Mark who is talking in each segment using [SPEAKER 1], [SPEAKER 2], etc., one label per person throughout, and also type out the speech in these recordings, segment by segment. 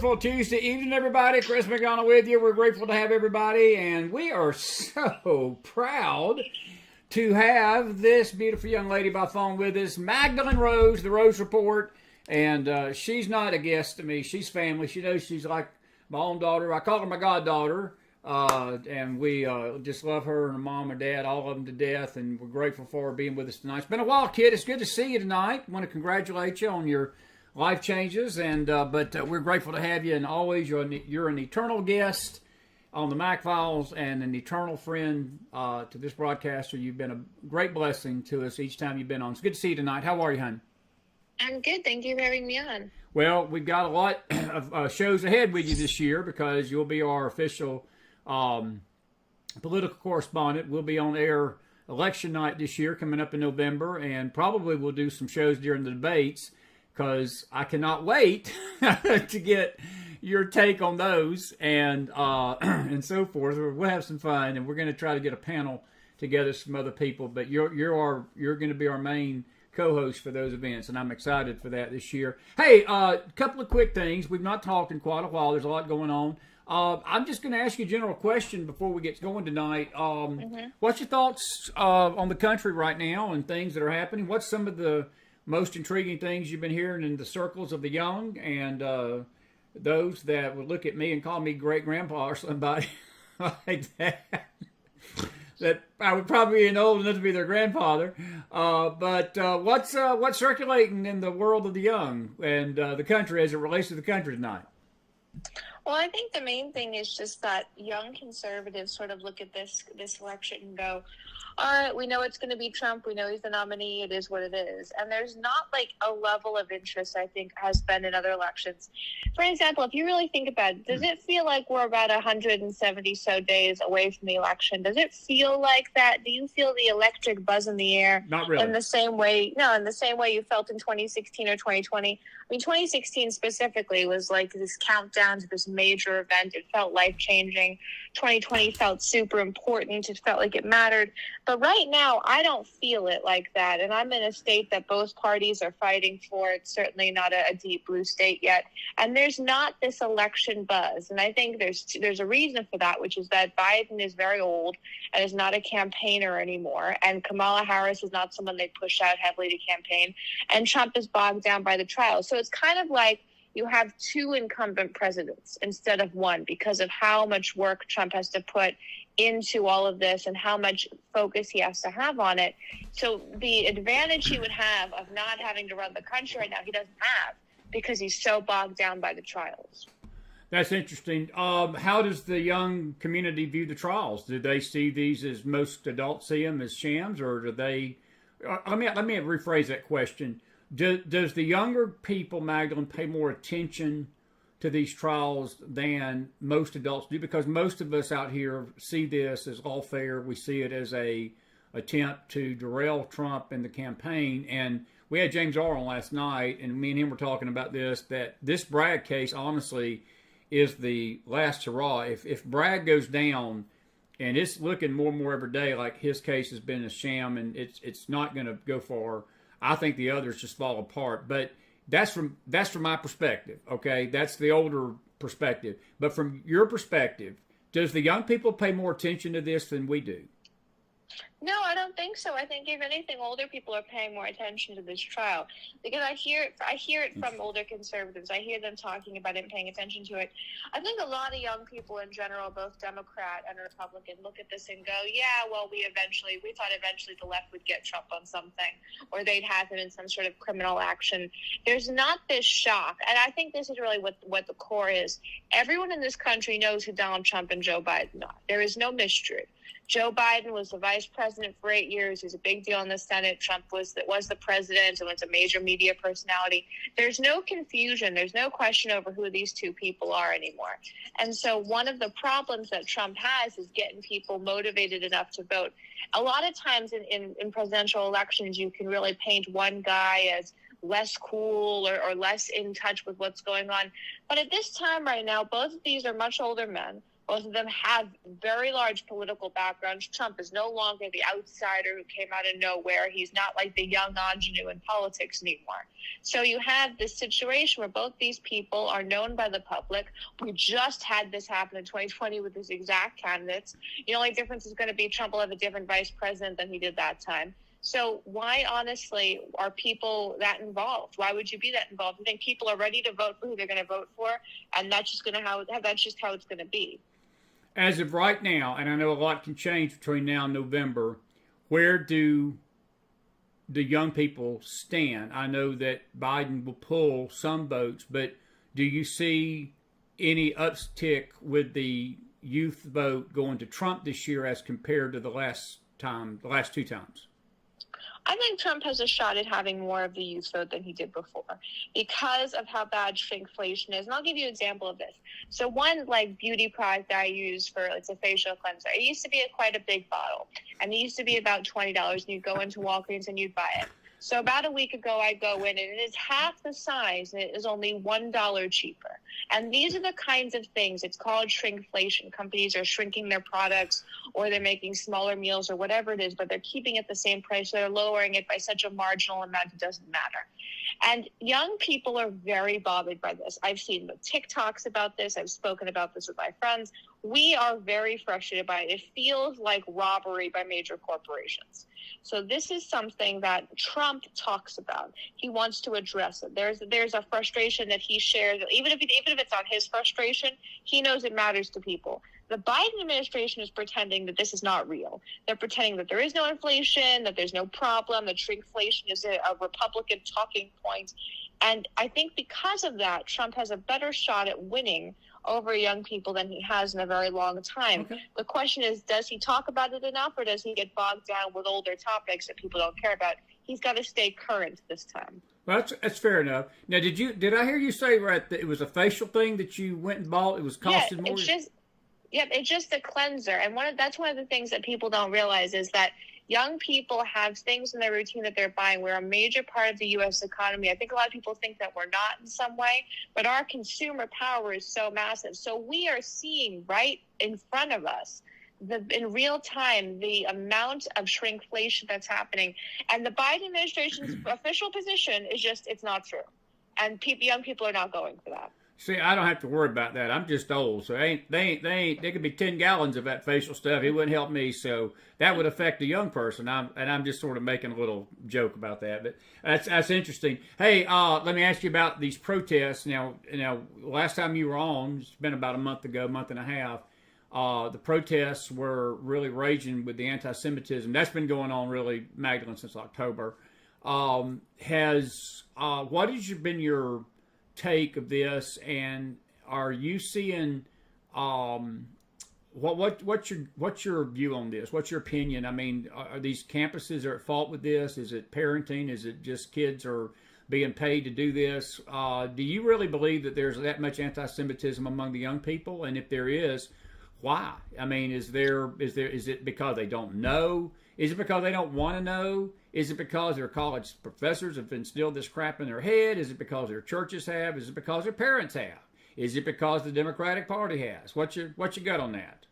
[SPEAKER 1] wonderful Tuesday evening, everybody. Chris McDonald with you. We're grateful to have everybody, and we are so proud to have this beautiful young lady by phone with us, Mahgdalen Rose, the Rose Report. And she's not a guest to me. She's family. She knows she's like my own daughter. I call her my goddaughter. And we just love her and her mom and dad, all of them to death. And we're grateful for her being with us tonight. It's been a while, kid. It's good to see you tonight. I want to congratulate you on your life changes. And but we're grateful to have you. And always, you're an eternal guest on the McFiles and an eternal friend to this broadcaster. You've been a great blessing to us each time you've been on. It's good to see you tonight. How are you, hon?
[SPEAKER 2] I'm good. Thank you for having me on.
[SPEAKER 1] Well, we've got a lot of shows ahead with you this year because you'll be our official political correspondent. We'll be on air election night this year coming up in November, and probably we'll do some shows during the debates because I cannot wait to get your take on those and and so forth. We'll have some fun, and we're going to try to get a panel together, some other people, but you're going to be our main co-host for those events, and I'm excited for that this year. Hey, a couple of quick things. We've not talked in quite a while. There's a lot going on. I'm just going to ask you a general question before we get going tonight. What's your thoughts on the country right now and things that are happening? What's some of the most intriguing things you've been hearing in the circles of the young and those that would look at me and call me great-grandpa or somebody like that? That I would probably be old enough to be their grandfather. But what's circulating in the world of the young and the country as it relates to the country tonight?
[SPEAKER 2] Well, I think the main thing is just that young conservatives sort of look at this election and go, all right, we know it's going to be Trump. We know he's the nominee. It is what it is. And there's not like a level of interest, I think, has been in other elections. For example, if you really think about it, does it feel like we're about 170 so days away from the election? Does it feel like that? Do you feel the electric buzz in the air?
[SPEAKER 1] Not really.
[SPEAKER 2] In the same way you felt in 2016 or 2020. I mean, 2016 specifically was like this countdown to this major event. It felt life-changing. 2020 felt super important. It felt like it mattered. But right now, I don't feel it like that. And I'm in a state that both parties are fighting for. It's certainly not a deep blue state yet. And there's not this election buzz. And I think there's a reason for that, which is that Biden is very old and is not a campaigner anymore. And Kamala Harris is not someone they push out heavily to campaign. And Trump is bogged down by the trials. So it's kind of like you have two incumbent presidents instead of one because of how much work Trump has to put into all of this and how much focus he has to have on it. So the advantage he would have of not having to run the country right now, he doesn't have because he's so bogged down by the trials.
[SPEAKER 1] That's interesting. How does the young community view the trials? Do they see these as most adults see them as shams, or do they? Let me rephrase that question. Does the younger people, Mahgdalen, pay more attention to these trials than most adults do? Because most of us out here see this as all fair. We see it as a attempt to derail Trump in the campaign. And we had James R. on last night, and me and him were talking about this, that this Bragg case, honestly, is the last hurrah. If Bragg goes down, and it's looking more and more every day like his case has been a sham and it's not going to go far, I think the others just fall apart. But that's from my perspective, okay? That's the older perspective. But from your perspective, does the young people pay more attention to this than we do?
[SPEAKER 2] No, I don't think so. I think if anything, older people are paying more attention to this trial because I hear it from older conservatives. I hear them talking about it and paying attention to it. I think a lot of young people in general, both Democrat and Republican, look at this and go, yeah, well, we thought eventually the left would get Trump on something or they'd have him in some sort of criminal action. There's not this shock. And I think this is really what the core is. Everyone in this country knows who Donald Trump and Joe Biden are. There is no mystery. Joe Biden was the vice president for 8 years. He was a big deal in the Senate. Trump was the president and was a major media personality. There's no confusion. There's no question over who these two people are anymore. And so one of the problems that Trump has is getting people motivated enough to vote. A lot of times in presidential elections, you can really paint one guy as less cool or less in touch with what's going on. But at this time right now, both of these are much older men. Both of them have very large political backgrounds. Trump is no longer the outsider who came out of nowhere. He's not like the young ingenue in politics anymore. So you have this situation where both these people are known by the public. We just had this happen in 2020 with these exact candidates. The only difference is going to be Trump will have a different vice president than he did that time. So why, honestly, are people that involved? Why would you be that involved? You think people are ready to vote for who they're going to vote for, and that's just how it's going to be.
[SPEAKER 1] As of right now, and I know a lot can change between now and November, where do the young people stand? I know that Biden will pull some votes, but do you see any uptick with the youth vote going to Trump this year as compared to the last two times?
[SPEAKER 2] I think Trump has a shot at having more of the youth vote than he did before because of how bad shrinkflation is. And I'll give you an example of this. So one beauty product that I use for it's a facial cleanser. It used to be quite a big bottle, and it used to be about $20, and you'd go into Walgreens and you'd buy it. So about a week ago, I go in, and it is half the size, and it is only $1 cheaper. And these are the kinds of things. It's called shrinkflation. Companies are shrinking their products, or they're making smaller meals, or whatever it is, but they're keeping it the same price. So they're lowering it by such a marginal amount it doesn't matter. And young people are very bothered by this. I've seen the TikToks about this. I've spoken about this with my friends. We are very frustrated by it. It feels like robbery by major corporations. So this is something that Trump talks about. He wants to address it. There's a frustration that he shares. Even if it's not his frustration, he knows it matters to people. The Biden administration is pretending that this is not real. They're pretending that there is no inflation, that there's no problem, that shrinkflation is a Republican talking point. And I think because of that, Trump has a better shot at winning over young people than he has in a very long time. Okay. The question is, does he talk about it enough, or does he get bogged down with older topics that people don't care about? He's got to stay current this time.
[SPEAKER 1] Well, that's fair enough. Now, did I hear you say that it was a facial thing that you went and bought? It was costing more?
[SPEAKER 2] It's just a cleanser. And that's one of the things that people don't realize is that young people have things in their routine that they're buying. We're a major part of the U.S. economy. I think a lot of people think that we're not in some way, but our consumer power is so massive. So we are seeing right in front of us, in real time, the amount of shrinkflation that's happening. And the Biden administration's official position is just, it's not true. And young people are not going for that.
[SPEAKER 1] See, I don't have to worry about that. I'm just old, so they could be 10 gallons of that facial stuff. It wouldn't help me, so that would affect a young person. I'm just sort of making a little joke about that, but that's interesting. Hey, let me ask you about these protests. Now, last time you were on, it's been about a month and a half. The protests were really raging with the anti-Semitism. That's been going on really, Mahgdalen, since October. What has been your take of this, and are you seeing what's your view on this? What's your opinion? I mean, are these campuses are at fault with this? Is it parenting? Is it just kids are being paid to do this? Do you really believe that there's that much anti-Semitism among the young people? And if there is, why? I mean, is it because they don't know? Is it because they don't want to know? Is it because their college professors have instilled this crap in their head? Is it because their churches have? Is it because their parents have? Is it because the Democratic Party has? What's your gut on that?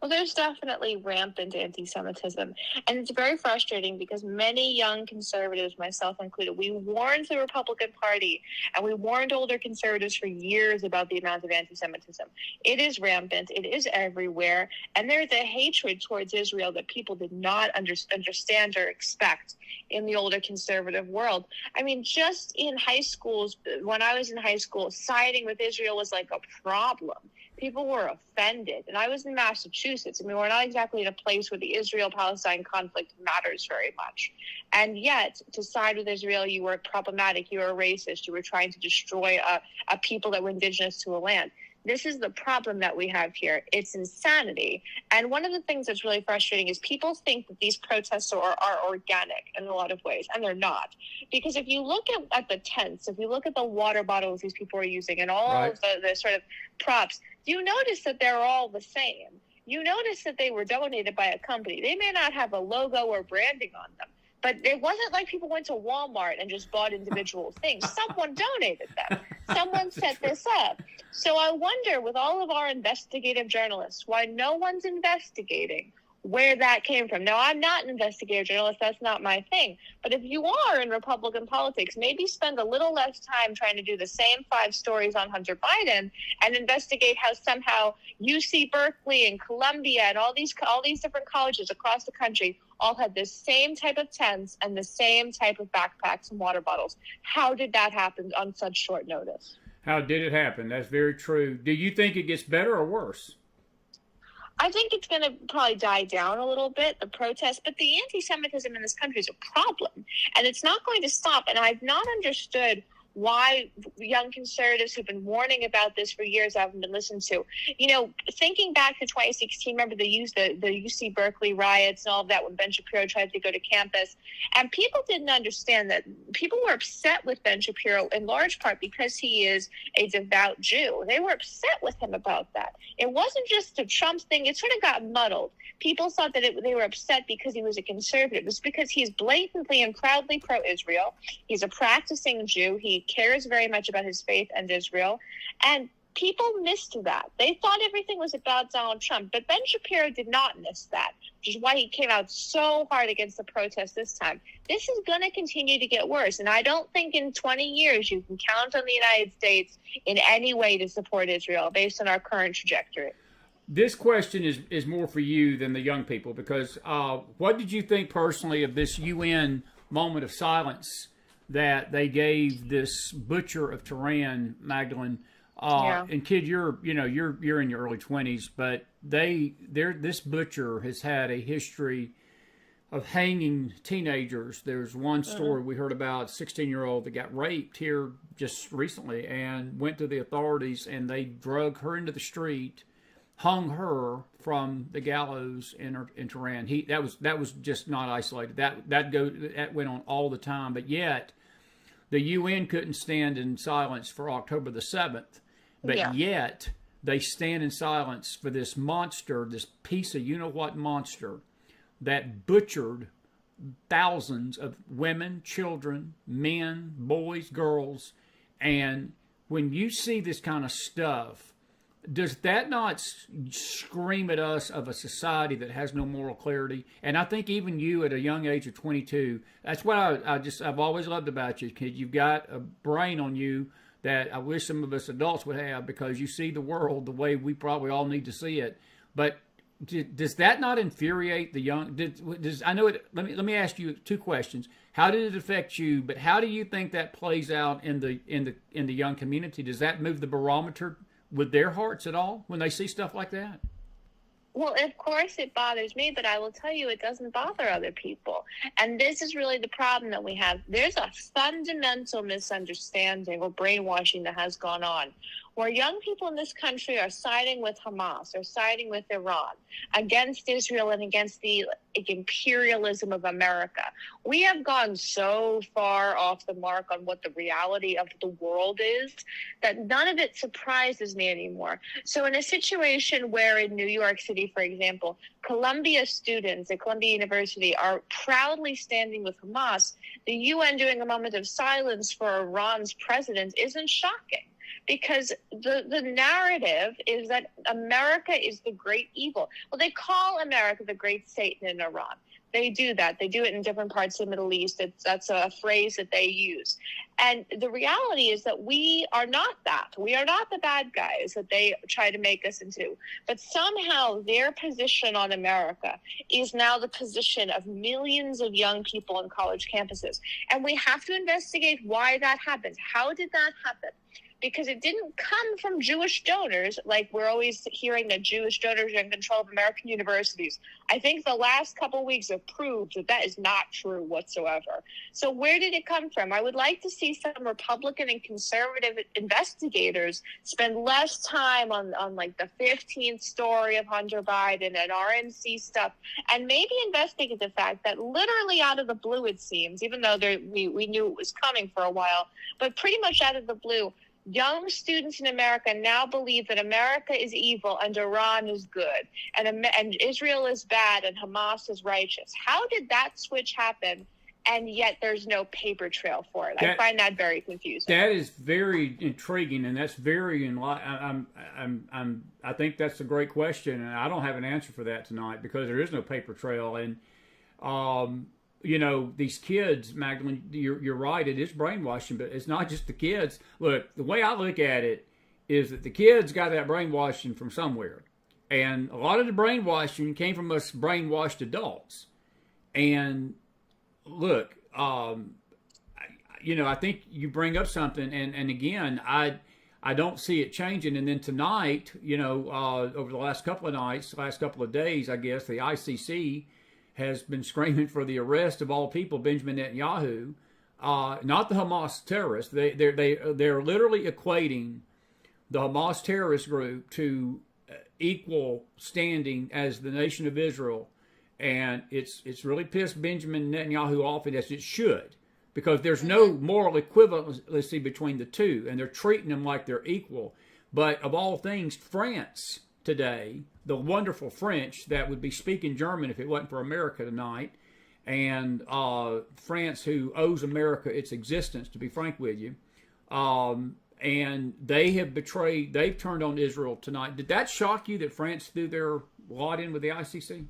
[SPEAKER 2] Well, there's definitely rampant anti-Semitism. And it's very frustrating because many young conservatives, myself included, we warned the Republican Party and we warned older conservatives for years about the amount of anti-Semitism. It is rampant. It is everywhere. And there's a hatred towards Israel that people did not understand or expect in the older conservative world. I mean, just in high schools, when I was in high school, siding with Israel was like a problem. People were offended. And I was in Massachusetts. I mean, we're not exactly in a place where the Israel-Palestine conflict matters very much. And yet, to side with Israel, you were problematic, you were racist, you were trying to destroy a people that were indigenous to a land. This is the problem that we have here. It's insanity. And one of the things that's really frustrating is people think that these protests are organic in a lot of ways, and they're not. Because if you look at the tents, if you look at the water bottles these people are using and all of the sort of props, you notice that they're all the same. You notice that they were donated by a company. They may not have a logo or branding on them, But it wasn't like people went to Walmart and just bought individual things. Someone donated them. Someone set this up. So I wonder, with all of our investigative journalists, why no one's investigating where that came from. Now, I'm not an investigative journalist. That's not my thing. But if you are in Republican politics, maybe spend a little less time trying to do the same 5 stories on Hunter Biden and investigate how somehow UC Berkeley and Columbia and all these different colleges across the country all had the same type of tents and the same type of backpacks and water bottles. How did that happen on such short notice?
[SPEAKER 1] How did it happen? That's very true. Do you think it gets better or worse?
[SPEAKER 2] I think it's going to probably die down a little bit, the protests, but the anti-Semitism in this country is a problem, and it's not going to stop. And I've not understood why young conservatives who've been warning about this for years haven't been listened to. You know, thinking back to 2016, remember the UC Berkeley riots and all of that when Ben Shapiro tried to go to campus, and people didn't understand that. People were upset with Ben Shapiro in large part because he is a devout Jew. They were upset with him about that. It wasn't just a Trump thing. It sort of got muddled. People thought that they were upset because he was a conservative. It was because he's blatantly and proudly pro-Israel. He's a practicing Jew. He cares very much about his faith and Israel. And people missed that. They thought everything was about Donald Trump. But Ben Shapiro did not miss that, which is why he came out so hard against the protests this time. This is going to continue to get worse. And I don't think in 20 years you can count on the United States in any way to support Israel based on our current trajectory.
[SPEAKER 1] This question is more for you than the young people, because what did you think personally of this UN moment of silence that they gave this butcher of Tehran, Mahgdalen? And kid, you're in your early 20s, but this butcher has had a history of hanging teenagers. There's one story we heard about, a 16-year-old that got raped here just recently and went to the authorities, and they drug her into the street, hung her from the gallows in Tehran. That was just not isolated. That went on all the time. But yet, the UN couldn't stand in silence for October the 7th. But yet, they stand in silence for this monster, this piece of you-know-what monster that butchered thousands of women, children, men, boys, girls. And when you see this kind of stuff, does that not scream at us of a society that has no moral clarity? And I think even you at a young age of 22, that's what I've always loved about you, kid. You've got a brain on you that I wish some of us adults would have, because you see the world the way we probably all need to see it. But does that not infuriate the young? Let me ask you 2 questions. How did it affect you? But how do you think that plays out in the young community? Does that move the barometer with their hearts at all when they see stuff like that?
[SPEAKER 2] Well, of course it bothers me, but I will tell you it doesn't bother other people. And this is really the problem that we have. There's a fundamental misunderstanding or brainwashing that has gone on, where young people in this country are siding with Hamas or siding with Iran against Israel and against the imperialism of America. We have gone so far off the mark on what the reality of the world is that none of it surprises me anymore. So in a situation where in New York City, for example, Columbia students at Columbia University are proudly standing with Hamas, the UN doing a moment of silence for Iran's president isn't shocking. Because the narrative is that America is the great evil. Well, they call America the great Satan in Iran. They do that. They do it in different parts of the Middle East. That's a phrase that they use. And the reality is that we are not that. We are not the bad guys that they try to make us into. But somehow their position on America is now the position of millions of young people on college campuses. And we have to investigate why that happened. How did that happen? Because it didn't come from Jewish donors, like we're always hearing that Jewish donors are in control of American universities. I think the last couple of weeks have proved that that is not true whatsoever. So where did it come from? I would like to see some Republican and conservative investigators spend less time on like the 15th story of Hunter Biden and RNC stuff, and maybe investigate the fact that literally out of the blue, it seems, even though we knew it was coming for a while, but pretty much out of the blue, young students in America now believe that America is evil and Iran is good, and Israel is bad and Hamas is righteous. How did that switch happen and yet there's no paper trail for it. I find that very confusing.
[SPEAKER 1] That is very intriguing, and that's very I think that's a great question, and I don't have an answer for that tonight because there is no paper trail. And you know, these kids, Magdalene, you're right. It is brainwashing, but it's not just the kids. Look, the way I look at it is that the kids got that brainwashing from somewhere, and a lot of the brainwashing came from us brainwashed adults. And look, you know, I think you bring up something, and again, I don't see it changing. And then tonight, you know, over the last couple of nights, last couple of days, I guess, the ICC has been screaming for the arrest of all people, Benjamin Netanyahu, not the Hamas terrorists. They're literally equating the Hamas terrorist group to equal standing as the nation of Israel. And it's really pissed Benjamin Netanyahu off, as it should, because there's no moral equivalency between the two, and they're treating them like they're equal. But of all things, France today, the wonderful French that would be speaking German if it wasn't for America tonight, and France, who owes America its existence, to be frank with you, and they have betrayed, they've turned on Israel tonight. Did that shock you that France threw their lot in with the ICC?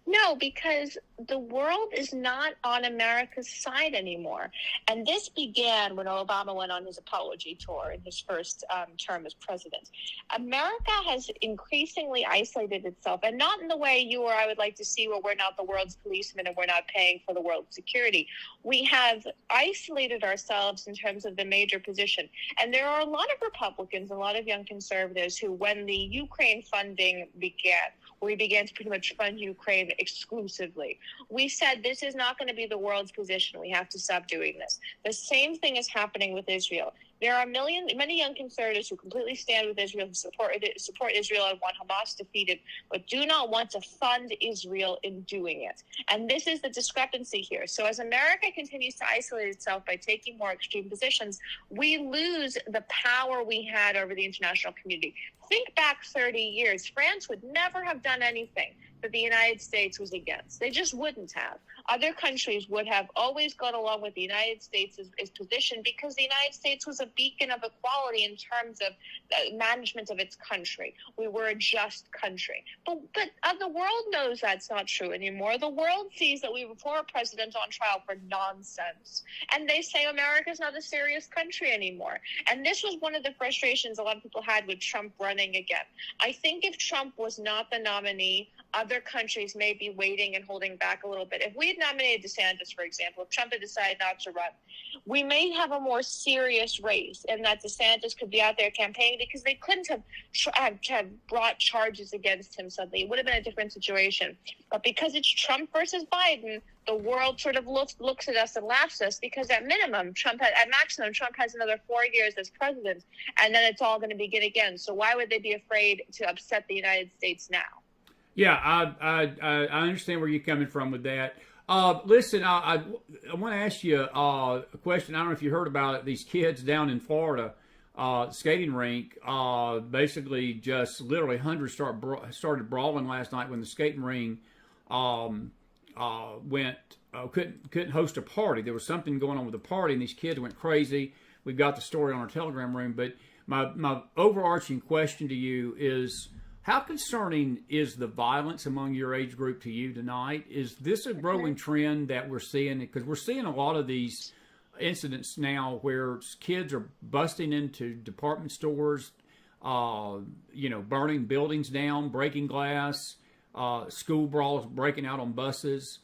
[SPEAKER 2] No, because the world is not on America's side anymore. And this began when Obama went on his apology tour in his first term as president. America has increasingly isolated itself, and not in the way you or I would like to see, where we're not the world's policemen and we're not paying for the world's security. We have isolated ourselves in terms of the major position. And there are a lot of Republicans, a lot of young conservatives who, when the Ukraine funding began, we began to pretty much fund Ukraine exclusively, we said this is not going to be the world's position. We have to stop doing this. The same thing is happening with Israel. There are many young conservatives who completely stand with Israel, who support Israel and want Hamas defeated, but do not want to fund Israel in doing it. And this is the discrepancy here. So as America continues to isolate itself by taking more extreme positions, we lose the power we had over the international community. Think back 30 years. France would never have done anything that the United States was against. They just wouldn't have. Other countries would have always gone along with the United States' position, because the United States was a beacon of equality in terms of management of its country. We were a just country. But the world knows that's not true anymore. The world sees that we were for a president on trial for nonsense. And they say America's not a serious country anymore. And this was one of the frustrations a lot of people had with Trump running again. I think if Trump was not the nominee, other countries may be waiting and holding back a little bit. If we had nominated DeSantis, for example, if Trump had decided not to run, we may have a more serious race, and that DeSantis could be out there campaigning, because they couldn't have brought charges against him suddenly. It would have been a different situation. But because it's Trump versus Biden, the world sort of looks at us and laughs at us, because at maximum, Trump has another 4 years as president, and then it's all going to begin again. So why would they be afraid to upset the United States now?
[SPEAKER 1] Yeah, I understand where you're coming from with that. Listen, I want to ask you a question. I don't know if you heard about it. These kids down in Florida, skating rink, basically just literally hundreds started brawling last night when the skating ring couldn't host a party. There was something going on with the party, and these kids went crazy. We've got the story on our Telegram room. But my overarching question to you is, how concerning is the violence among your age group to you tonight? Is this a growing trend that we're seeing? Because we're seeing a lot of these incidents now where kids are busting into department stores, burning buildings down, breaking glass, school brawls breaking out on buses,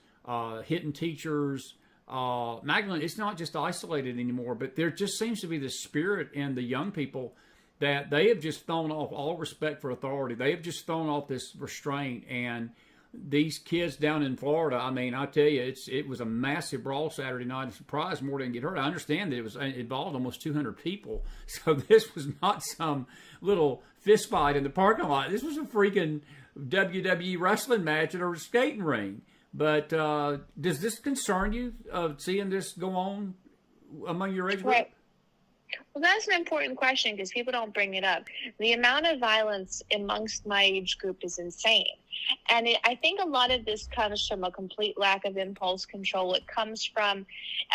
[SPEAKER 1] hitting teachers. Magdalene, it's not just isolated anymore, but there just seems to be this spirit in the young people that they have just thrown off all respect for authority. They have just thrown off this restraint. And these kids down in Florida, I mean, I tell you, it was a massive brawl Saturday night. I'm surprised more didn't get hurt. I understand that it involved almost 200 people. So this was not some little fist fight in the parking lot. This was a freaking WWE wrestling match at a skating ring. But does this concern you, seeing this go on among your age group?
[SPEAKER 2] Right. Well, that's an important question, because people don't bring it up. The amount of violence amongst my age group is insane. And I think a lot of this comes from a complete lack of impulse control. It comes from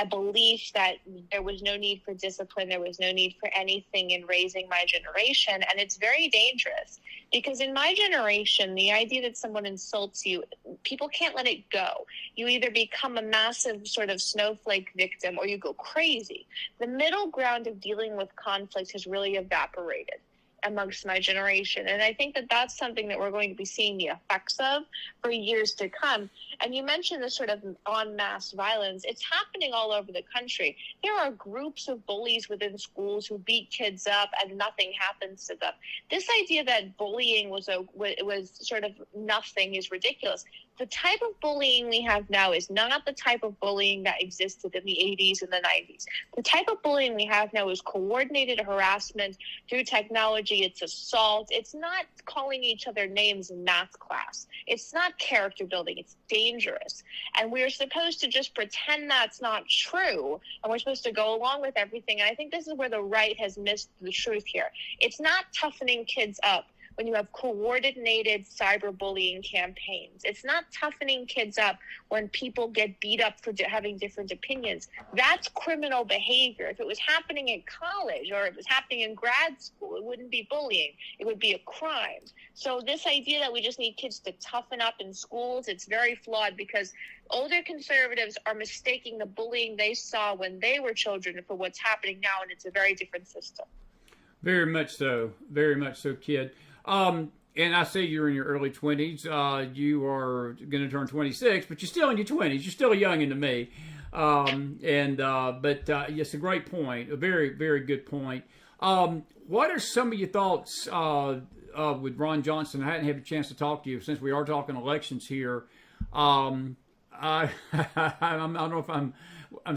[SPEAKER 2] a belief that there was no need for discipline, there was no need for anything in raising my generation. And it's very dangerous because in my generation, the idea that someone insults you, people can't let it go. You either become a massive sort of snowflake victim or you go crazy. The middle ground of dealing with conflict has really evaporated amongst my generation. And I think that that's something that we're going to be seeing the effects of for years to come. And you mentioned this sort of en masse violence. It's happening all over the country. There are groups of bullies within schools who beat kids up and nothing happens to them. This idea that bullying was sort of nothing is ridiculous. The type of bullying we have now is not the type of bullying that existed in the 80s and the 90s. The type of bullying we have now is coordinated harassment through technology. It's assault. It's not calling each other names in math class. It's not character building. It's dangerous. And we're supposed to just pretend that's not true, and we're supposed to go along with everything. And I think this is where the right has missed the truth here. It's not toughening kids up when you have coordinated cyberbullying campaigns. It's not toughening kids up when people get beat up for having different opinions. That's criminal behavior. If it was happening in college or it was happening in grad school, it wouldn't be bullying. It would be a crime. So this idea that we just need kids to toughen up in schools, it's very flawed because older conservatives are mistaking the bullying they saw when they were children for what's happening now, and it's a very different system.
[SPEAKER 1] Very much so, kid. And I say you're in your early 20s. You are going to turn 26, but you're still in your 20s. You're still a youngin' to me. But it's a great point. A very, very good point. What are some of your thoughts with Ron Johnson? I hadn't had a chance to talk to you since we are talking elections here. I don't know if I'm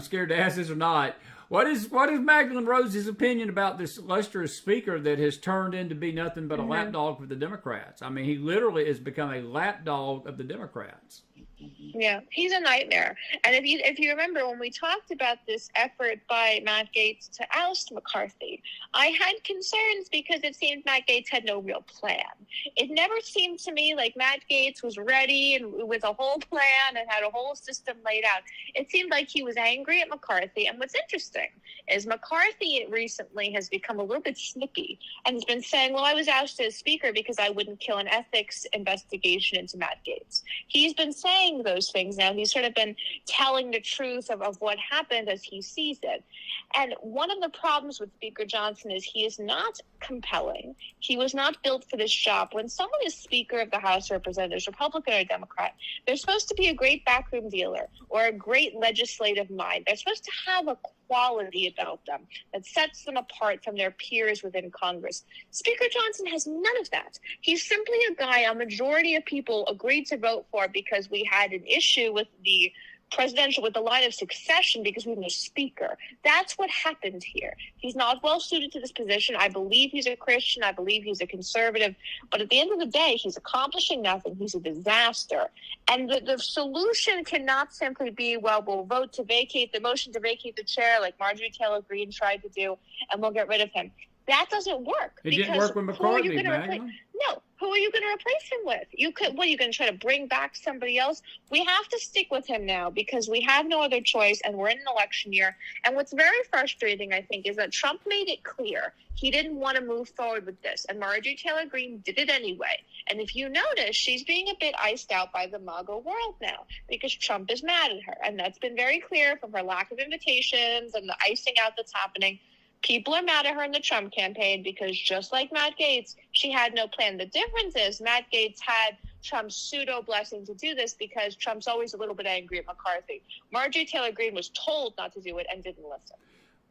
[SPEAKER 1] scared to ask this or not. What is Magdalene Rose's opinion about this illustrious speaker that has turned into be nothing but a lapdog for the Democrats? I mean, he literally has become a lapdog of the Democrats.
[SPEAKER 2] Yeah, he's a nightmare. And if you remember when we talked about this effort by Matt Gaetz to oust McCarthy, I had concerns because it seemed Matt Gaetz had no real plan. It never seemed to me like Matt Gaetz was ready and with a whole plan and had a whole system laid out. It seemed like he was angry at McCarthy. And what's interesting is McCarthy recently has become a little bit snippy and has been saying, well, I was ousted as speaker because I wouldn't kill an ethics investigation into Matt Gaetz. He's been saying those things now. He's sort of been telling the truth of what happened as he sees it. And one of the problems with Speaker Johnson is he is not compelling. He was not built for this job. When someone is Speaker of the House of Representatives, Republican or Democrat, they're supposed to be a great backroom dealer or a great legislative mind. They're supposed to have a quality about them that sets them apart from their peers within Congress. Speaker Johnson has none of that. He's simply a guy a majority of people agreed to vote for because we had an issue with the line of succession because we have no speaker. That's what happened here. He's not well suited to this position. I believe he's a Christian. I believe he's a conservative. But at the end of the day, he's accomplishing nothing. He's a disaster. And the solution cannot simply be, well, we'll vote to vacate the motion to vacate the chair like Marjorie Taylor Greene tried to do, and we'll get rid of him. That doesn't work.
[SPEAKER 1] It didn't work with McCarthy, man.
[SPEAKER 2] No. Who are you going to replace him with? What are you going to try to bring back somebody else? We have to stick with him now because we have no other choice, and we're in an election year. And what's very frustrating, I think, is that Trump made it clear he didn't want to move forward with this, and Marjorie Taylor Greene did it anyway. And if you notice, she's being a bit iced out by the MAGA world now because Trump is mad at her, and that's been very clear from her lack of invitations and the icing out that's happening. People are mad at her in the Trump campaign because just like Matt Gaetz, she had no plan. The difference is Matt Gaetz had Trump's pseudo blessing to do this because Trump's always a little bit angry at McCarthy. Marjorie Taylor Greene was told not to do it and didn't listen.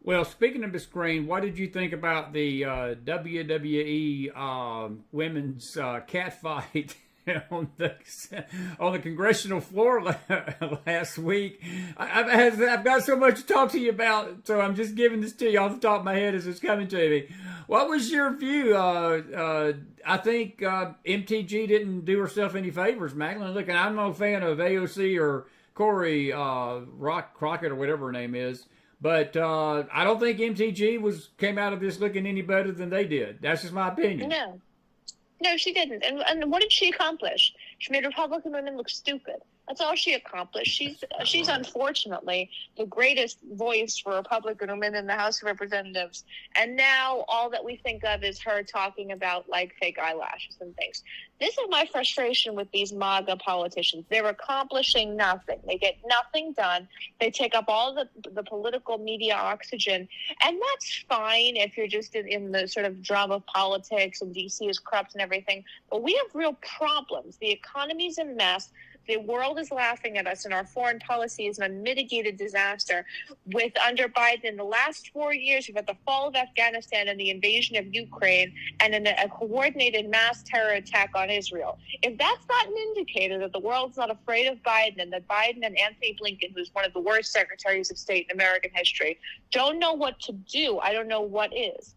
[SPEAKER 1] Well, speaking of Miss Green, what did you think about the WWE women's cat fight on the congressional floor last week? I've got so much to talk to you about, so I'm just giving this to you off the top of my head as it's coming to me. What was your view? I think MTG didn't do herself any favors, Magdalene. Look, and I'm no fan of AOC or Corey Crockett or whatever her name is. But I don't think MTG came out of this looking any better than they did. That's just my opinion.
[SPEAKER 2] No, she didn't. And what did she accomplish? She made Republican women look stupid. That's all she accomplished. She's unfortunately the greatest voice for Republican women in the House of Representatives. And now all that we think of is her talking about like fake eyelashes and things. This is my frustration with these MAGA politicians. They're accomplishing nothing. They get nothing done. They take up all the political media oxygen. And that's fine if you're just in the sort of drama of politics and DC is corrupt and everything. But we have real problems. The economy's a mess. The world is laughing at us, and our foreign policy is an unmitigated disaster. With under Biden, in the last 4 years, we've had the fall of Afghanistan and the invasion of Ukraine and a coordinated mass terror attack on Israel. If that's not an indicator that the world's not afraid of Biden and that Biden and Anthony Blinken, who's one of the worst secretaries of state in American history, don't know what to do, I don't know what is.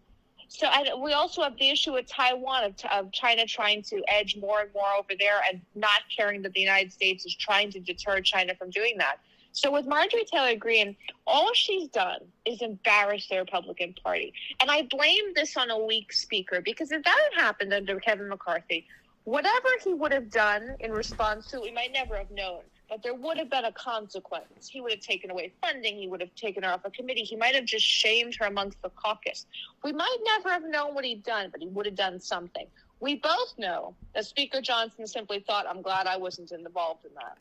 [SPEAKER 2] So we also have the issue with Taiwan, of China trying to edge more and more over there and not caring that the United States is trying to deter China from doing that. So with Marjorie Taylor Greene, all she's done is embarrass the Republican Party. And I blame this on a weak speaker, because if that had happened under Kevin McCarthy, whatever he would have done in response to it, we might never have known. But there would have been a consequence. He would have taken away funding. He would have taken her off a committee. He might have just shamed her amongst the caucus. We might never have known what he'd done, but he would have done something. We both know that Speaker Johnson simply thought, I'm glad I wasn't involved in that.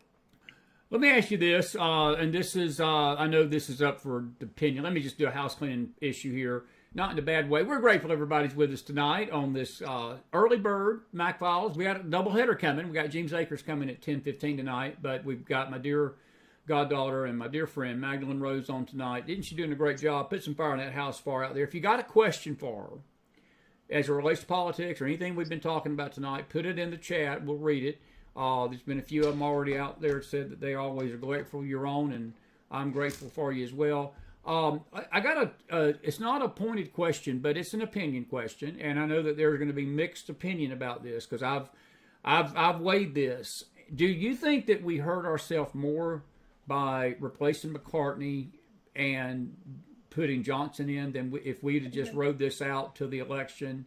[SPEAKER 1] Let me ask you this, and this is, I know this is up for opinion. Let me just do a house cleaning issue here. Not in a bad way. We're grateful everybody's with us tonight on this early bird McFiles. We got a doubleheader coming. We got James Akers coming at 10:15 tonight, but we've got my dear goddaughter and my dear friend Mahgdalen Rose on tonight. Isn't she doing a great job? Put some fire in that house fire out there. If you got a question for her as it relates to politics or anything we've been talking about tonight, put it in the chat. We'll read it. There's been a few of them already out there that said that they always are grateful you're on, and I'm grateful for you as well. I got it's not a pointed question, but it's an opinion question, and I know that there's going to be mixed opinion about this because I've weighed this. Do you think that we hurt ourselves more by replacing McCartney and putting Johnson in than if we'd have just rode this out till the election,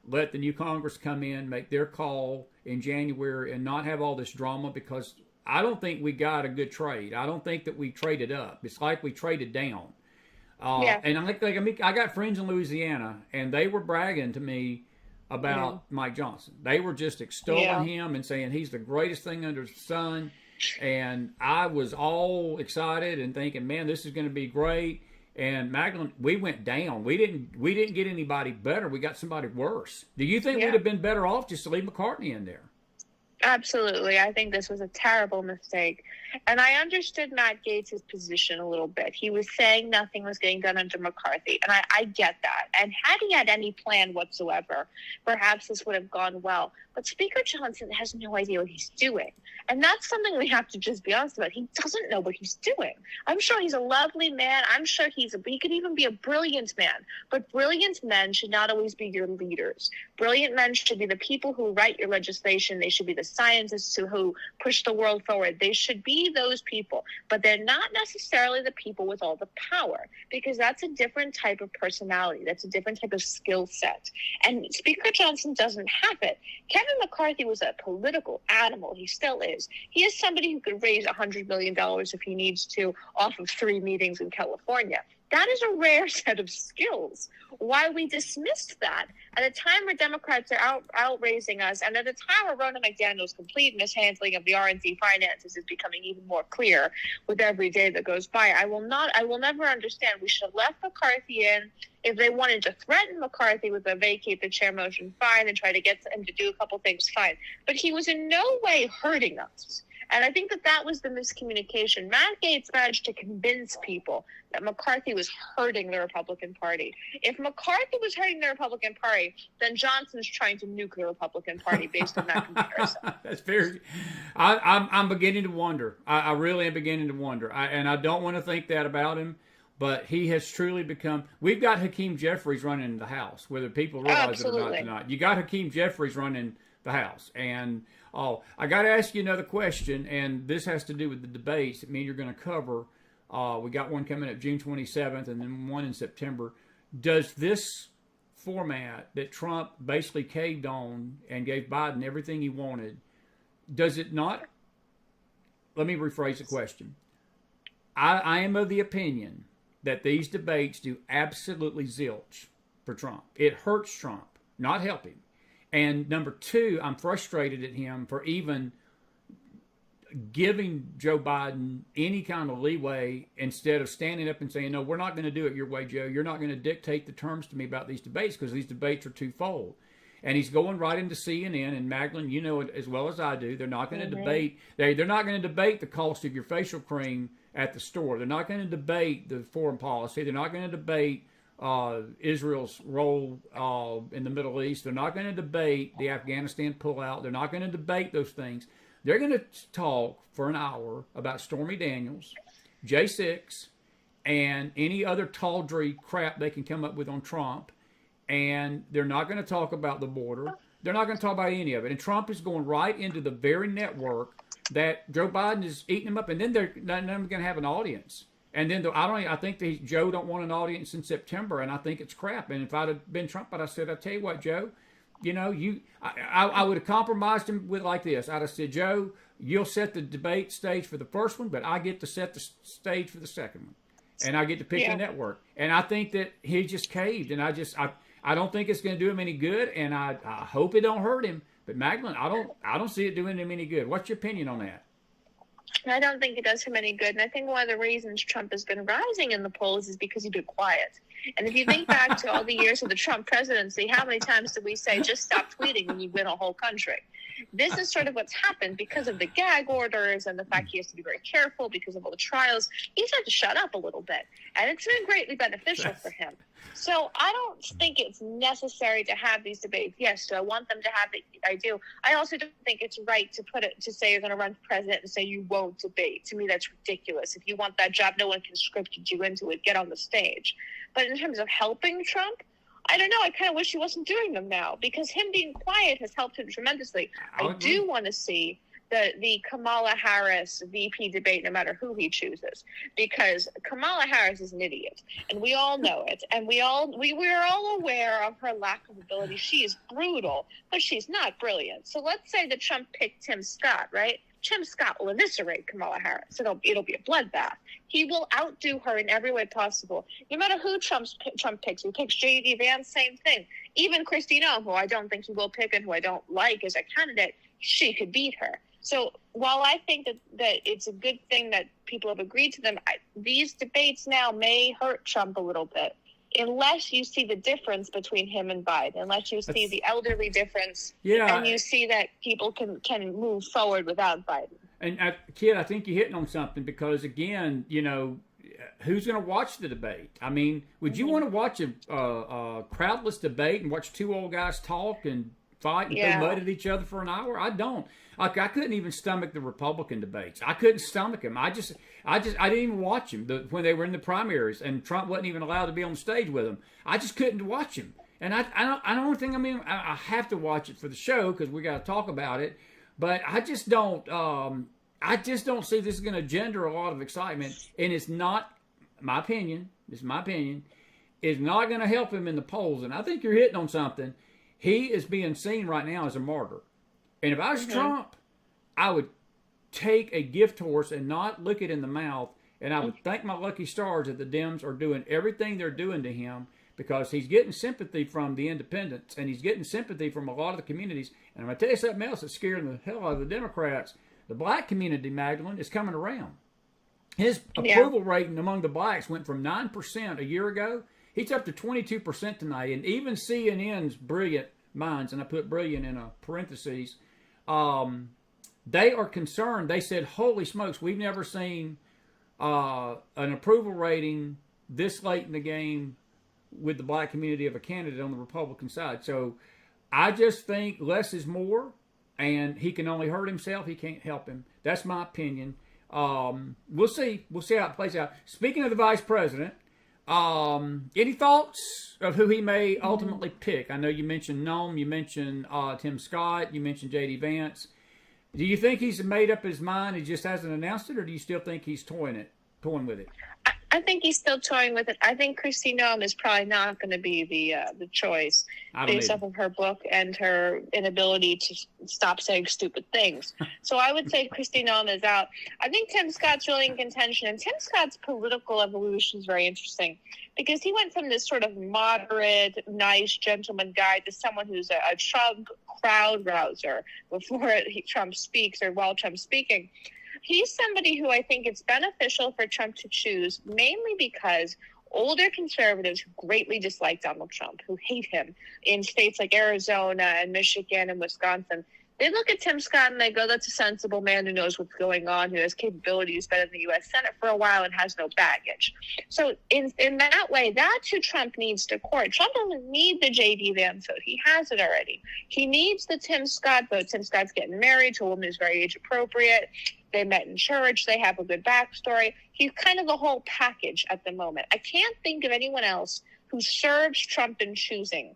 [SPEAKER 1] let the new Congress come in, make their call in January, and not have all this drama? Because I don't think we got a good trade. I don't think that we traded up. It's like we traded down. And I got friends in Louisiana, and they were bragging to me about Mike Johnson. They were just extolling him and saying he's the greatest thing under the sun. And I was all excited and thinking, man, this is going to be great. And Mahgdalen, we went down. We didn't get anybody better. We got somebody worse. Do you think we'd have been better off just to leave McCartney in there?
[SPEAKER 2] Absolutely. I think this was a terrible mistake. And I understood Matt Gaetz' position a little bit. He was saying nothing was getting done under McCarthy. And I get that. And had he had any plan whatsoever, perhaps this would have gone well. But Speaker Johnson has no idea what he's doing. And that's something we have to just be honest about. He doesn't know what he's doing. I'm sure he's a lovely man. I'm sure he could even be a brilliant man. But brilliant men should not always be your leaders. Brilliant men should be the people who write your legislation. They should be the scientists who push the world forward. They should be those people. But they're not necessarily the people with all the power, because that's a different type of personality. That's a different type of skill set. And Speaker Johnson doesn't have it. Kevin McCarthy was a political animal. He still is. He is somebody who could raise $100 million if he needs to off of 3 meetings in California. That is a rare set of skills. Why we dismissed that at a time where Democrats are outraising us, and at a time where Ronna McDaniel's complete mishandling of the R&D finances is becoming even more clear with every day that goes by. I will never understand. We should have left McCarthy in. If they wanted to threaten McCarthy with a vacate the chair motion, fine, and try to get him to do a couple things, fine. But he was in no way hurting us. And I think that was the miscommunication. Matt Gaetz managed to convince people that McCarthy was hurting the Republican Party. If McCarthy was hurting the Republican Party, then Johnson's trying to nuke the Republican Party based on that comparison.
[SPEAKER 1] That's very. I'm beginning to wonder. I really am beginning to wonder. And I don't want to think that about him. But he has truly become. We've got Hakeem Jeffries running the House, whether people realize it or not tonight. You got Hakeem Jeffries running the House. And I got to ask you another question, and this has to do with the debates that me and you're going to cover. We got one coming up June 27th and then one in September. Does this format that Trump basically caved on and gave Biden everything he wanted, does it not? Let me rephrase the question. I am of the opinion that these debates do absolutely zilch for Trump. It hurts Trump, not help him. And number two, I'm frustrated at him for even giving Joe Biden any kind of leeway instead of standing up and saying, no, we're not going to do it your way, Joe. You're not going to dictate the terms to me about these debates because these debates are twofold. And he's going right into CNN. And Magdalene, you know it as well as I do. They're not going to debate. They're not going to debate the cost of your facial cream at the store. They're not going to debate the foreign policy. They're not going to debate Israel's role in the Middle East. They're not going to debate the Afghanistan pullout. They're not going to debate those things. They're going to talk for an hour about Stormy Daniels, J6, and any other tawdry crap they can come up with on Trump. And they're not going to talk about the border. They're not going to talk about any of it. And Trump is going right into the very network that Joe Biden is eating them up. And then they're not going to have an audience. And then I think Joe don't want an audience in September, and I think it's crap. And if I'd have been Trump, I'd have said, I tell you what, Joe, you know, I would have compromised him with like this. I'd have said, Joe, you'll set the debate stage for the first one, but I get to set the stage for the second one, and I get to pick the network. And I think that he just caved, and I don't think it's going to do him any good, and I hope it don't hurt him. But Magdalene, I don't see it doing him any good. What's your opinion on that?
[SPEAKER 2] I don't think it does him any good. And I think one of the reasons Trump has been rising in the polls is because he's been quiet. And if you think back to all the years of the Trump presidency, how many times did we say, just stop tweeting and you win a whole country? This is sort of what's happened because of the gag orders and the fact he has to be very careful because of all the trials. He's had to shut up a little bit. And it's been greatly beneficial for him. So I don't think it's necessary to have these debates. Yes, do I want them to have it? I do. I also don't think it's right to say you're going to run for president and say you won't debate. To me, that's ridiculous. If you want that job, no one can script you into it. Get on the stage. But in terms of helping Trump, I don't know. I kind of wish he wasn't doing them now because him being quiet has helped him tremendously. I do want to see the Kamala Harris VP debate, no matter who he chooses, because Kamala Harris is an idiot, and we all know it, and we're all aware of her lack of ability. She is brutal, but she's not brilliant. So let's say that Trump picked Tim Scott, right? Tim Scott will eviscerate Kamala Harris. It'll be a bloodbath. He will outdo her in every way possible. No matter who Trump picks. He picks J.D. Vance, same thing. Even Christina, who I don't think he will pick and who I don't like as a candidate, she could beat her. So while I think that it's a good thing that people have agreed to them, these debates now may hurt Trump a little bit. Unless you see the difference between him and Biden, unless you see the elderly difference, and you see that people can move forward without Biden. And
[SPEAKER 1] Kid, I think you're hitting on something because again, you know, who's going to watch the debate? I mean, would you want to watch a crowdless debate and watch two old guys talk and fight and throw mud at each other for an hour? I don't. I couldn't even stomach the Republican debates. I couldn't stomach them. I didn't even watch them when they were in the primaries, and Trump wasn't even allowed to be on the stage with them. I just couldn't watch them. And I don't think, I have to watch it for the show because we got to talk about it. But I just don't see this is going to engender a lot of excitement, and it's not my opinion. It's my opinion. It's not going to help him in the polls. And I think you're hitting on something. He is being seen right now as a martyr. And if I was Trump, I would take a gift horse and not look it in the mouth, and I would thank my lucky stars that the Dems are doing everything they're doing to him because he's getting sympathy from the independents, and he's getting sympathy from a lot of the communities. And I'm going to tell you something else that's scaring the hell out of the Democrats. The black community, Magdalene, is coming around. His approval rating among the blacks went from 9% a year ago. He's up to 22% tonight, and even CNN's brilliant minds, and I put brilliant in a parentheses, they are concerned. They said, holy smokes, we've never seen an approval rating this late in the game with the black community of a candidate on the Republican side. So I just think less is more, and he can only hurt himself. He can't help him. That's my opinion. We'll see. We'll see how it plays out. Speaking of the vice president, any thoughts of who he may ultimately pick? I know you mentioned Nome, you mentioned Tim Scott, you mentioned J.D. Vance. Do you think he's made up his mind, he just hasn't announced it, or do you still think he's toying with it?
[SPEAKER 2] I think he's still toying with it. I think Kristi Noem is probably not going to be the choice based off of her book and her inability to stop saying stupid things. So I would say Kristi Noem is out. I think Tim Scott's really in contention, and Tim Scott's political evolution is very interesting because he went from this sort of moderate, nice, gentleman guy to someone who's a Trump crowd rouser before Trump speaks or while Trump's speaking. He's somebody who I think it's beneficial for Trump to choose, mainly because older conservatives who greatly dislike Donald Trump, who hate him in states like Arizona and Michigan and Wisconsin, they look at Tim Scott and they go, that's a sensible man who knows what's going on, who has capabilities, been in the U.S. Senate for a while and has no baggage. So in that way, that's who Trump needs to court. Trump doesn't need the J.D. Vance vote. He has it already. He needs the Tim Scott vote. Tim Scott's getting married to a woman who's very age appropriate. They met in church. They have a good backstory. He's kind of the whole package at the moment. I can't think of anyone else who serves Trump in choosing.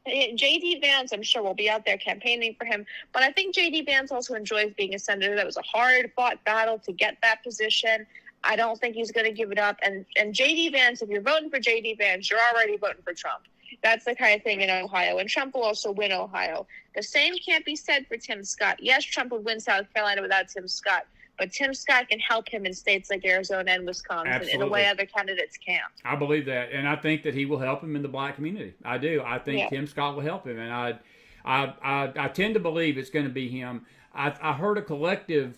[SPEAKER 2] J.D. Vance, I'm sure, will be out there campaigning for him. But I think J.D. Vance also enjoys being a senator. That was a hard-fought battle to get that position. I don't think he's going to give it up. And J.D. Vance, if you're voting for J.D. Vance, you're already voting for Trump. That's the kind of thing in Ohio. And Trump will also win Ohio. The same can't be said for Tim Scott. Yes, Trump would win South Carolina without Tim Scott. But Tim Scott can help him in states like Arizona and Wisconsin. Absolutely. In a way other candidates can't. I
[SPEAKER 1] believe that. And I think that he will help him in the black community. I do. I think Tim Scott will help him. And I tend to believe it's going to be him. I heard a collective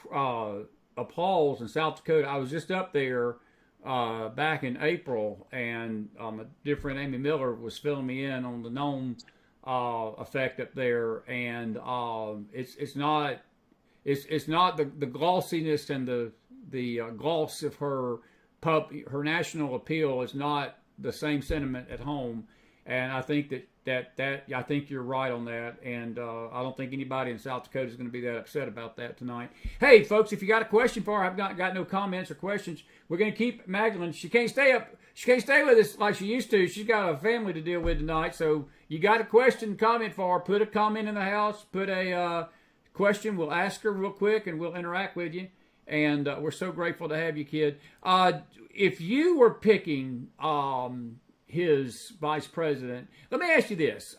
[SPEAKER 1] applause in South Dakota. I was just up there back in April, and a different Amy Miller was filling me in on the Noem effect up there. And it's not... It's not the glossiness and the gloss of her national appeal is not the same sentiment at home, and I think that I think you're right on that, and I don't think anybody in South Dakota is going to be that upset about that tonight. Hey, folks, if you got a question for her, I've not got no comments or questions. We're going to keep Mahgdalen. She can't stay with us like she used to. She's got a family to deal with tonight, so you got a question, comment for her. Put a comment in the house. Put a question. We'll ask her real quick and we'll interact with you, and we're so grateful to have you, kid. If you were picking his vice president, let me ask you this.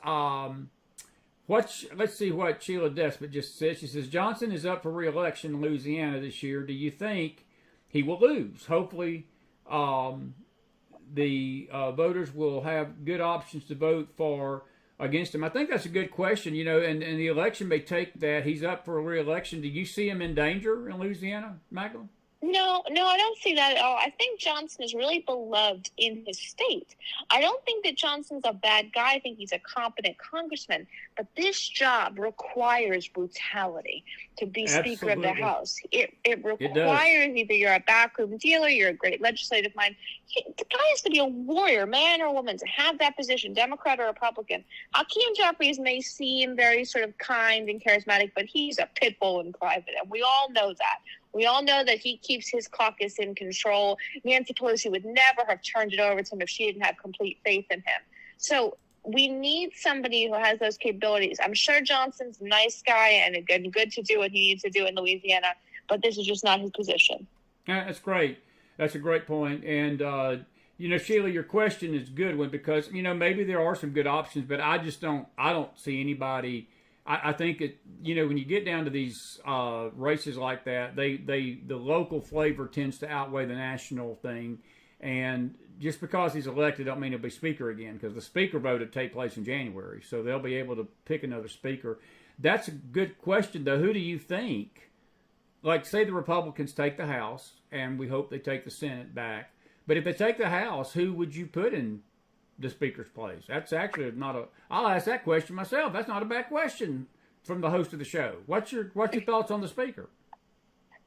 [SPEAKER 1] Let's see what Sheila Despot just said. She says Johnson is up for re-election in Louisiana this year. Do you think he will lose? Hopefully the voters will have good options to vote for against him. I think that's a good question, and the election may take that. He's up for a re-election. Do you see him in danger in Louisiana, Mahgdalen?
[SPEAKER 2] No, I don't see that at all. I think Johnson is really beloved in his state. I don't think that Johnson's a bad guy. I think he's a competent congressman. But this job requires brutality to be
[SPEAKER 1] Absolutely.
[SPEAKER 2] Speaker of the House. It requires either you're a backroom dealer, you're a great legislative mind. The guy has to be a warrior, man or woman, to have that position, Democrat or Republican. Hakeem Jeffries may seem very sort of kind and charismatic, but he's a pit bull in private, and we all know that. We all know that he keeps his caucus in control. Nancy Pelosi would never have turned it over to him if she didn't have complete faith in him. So we need somebody who has those capabilities. I'm sure Johnson's a nice guy and good to do what he needs to do in Louisiana, but this is just not his position.
[SPEAKER 1] Yeah, that's great. That's a great point. And, Sheila, your question is a good one because, maybe there are some good options, but I don't see anybody. I think when you get down to these races like that, the local flavor tends to outweigh the national thing. And just because he's elected, don't mean he'll be speaker again, because the speaker vote would take place in January, so they'll be able to pick another speaker. That's a good question, though. Who do you think? Like, say the Republicans take the House, and we hope they take the Senate back. But if they take the House, who would you put in the speaker's place? That's actually I'll ask that question myself. That's not a bad question from the host of the show. What's your thoughts on the speaker?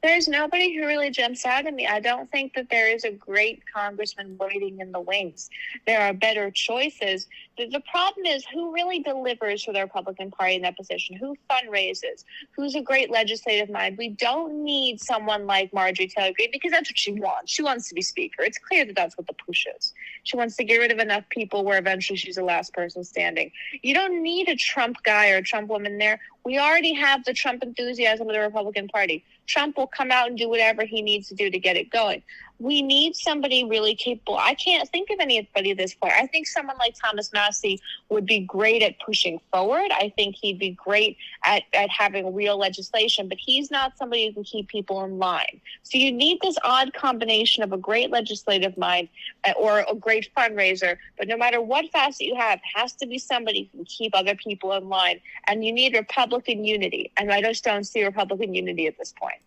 [SPEAKER 2] There's nobody who really jumps out at me. I don't think that there is a great congressman waiting in the wings. There are better choices. The problem is who really delivers for the Republican Party in that position, who fundraises, who's a great legislative mind. We don't need someone like Marjorie Taylor Greene because that's what she wants. She wants to be speaker. It's clear that that's what the push is. She wants to get rid of enough people where eventually she's the last person standing. You don't need a Trump guy or a Trump woman there. We already have the Trump enthusiasm of the Republican Party. Trump will come out and do whatever he needs to do to get it going. we need somebody really capable. I can't think of anybody at this point. I think someone like Thomas Massie would be great at pushing forward. I think he'd be great at having real legislation, but he's not somebody who can keep people in line. So you need this odd combination of a great legislative mind or a great fundraiser, but no matter what facet you have, it has to be somebody who can keep other people in line. And you need Republican unity, and I just don't see Republican unity at this point.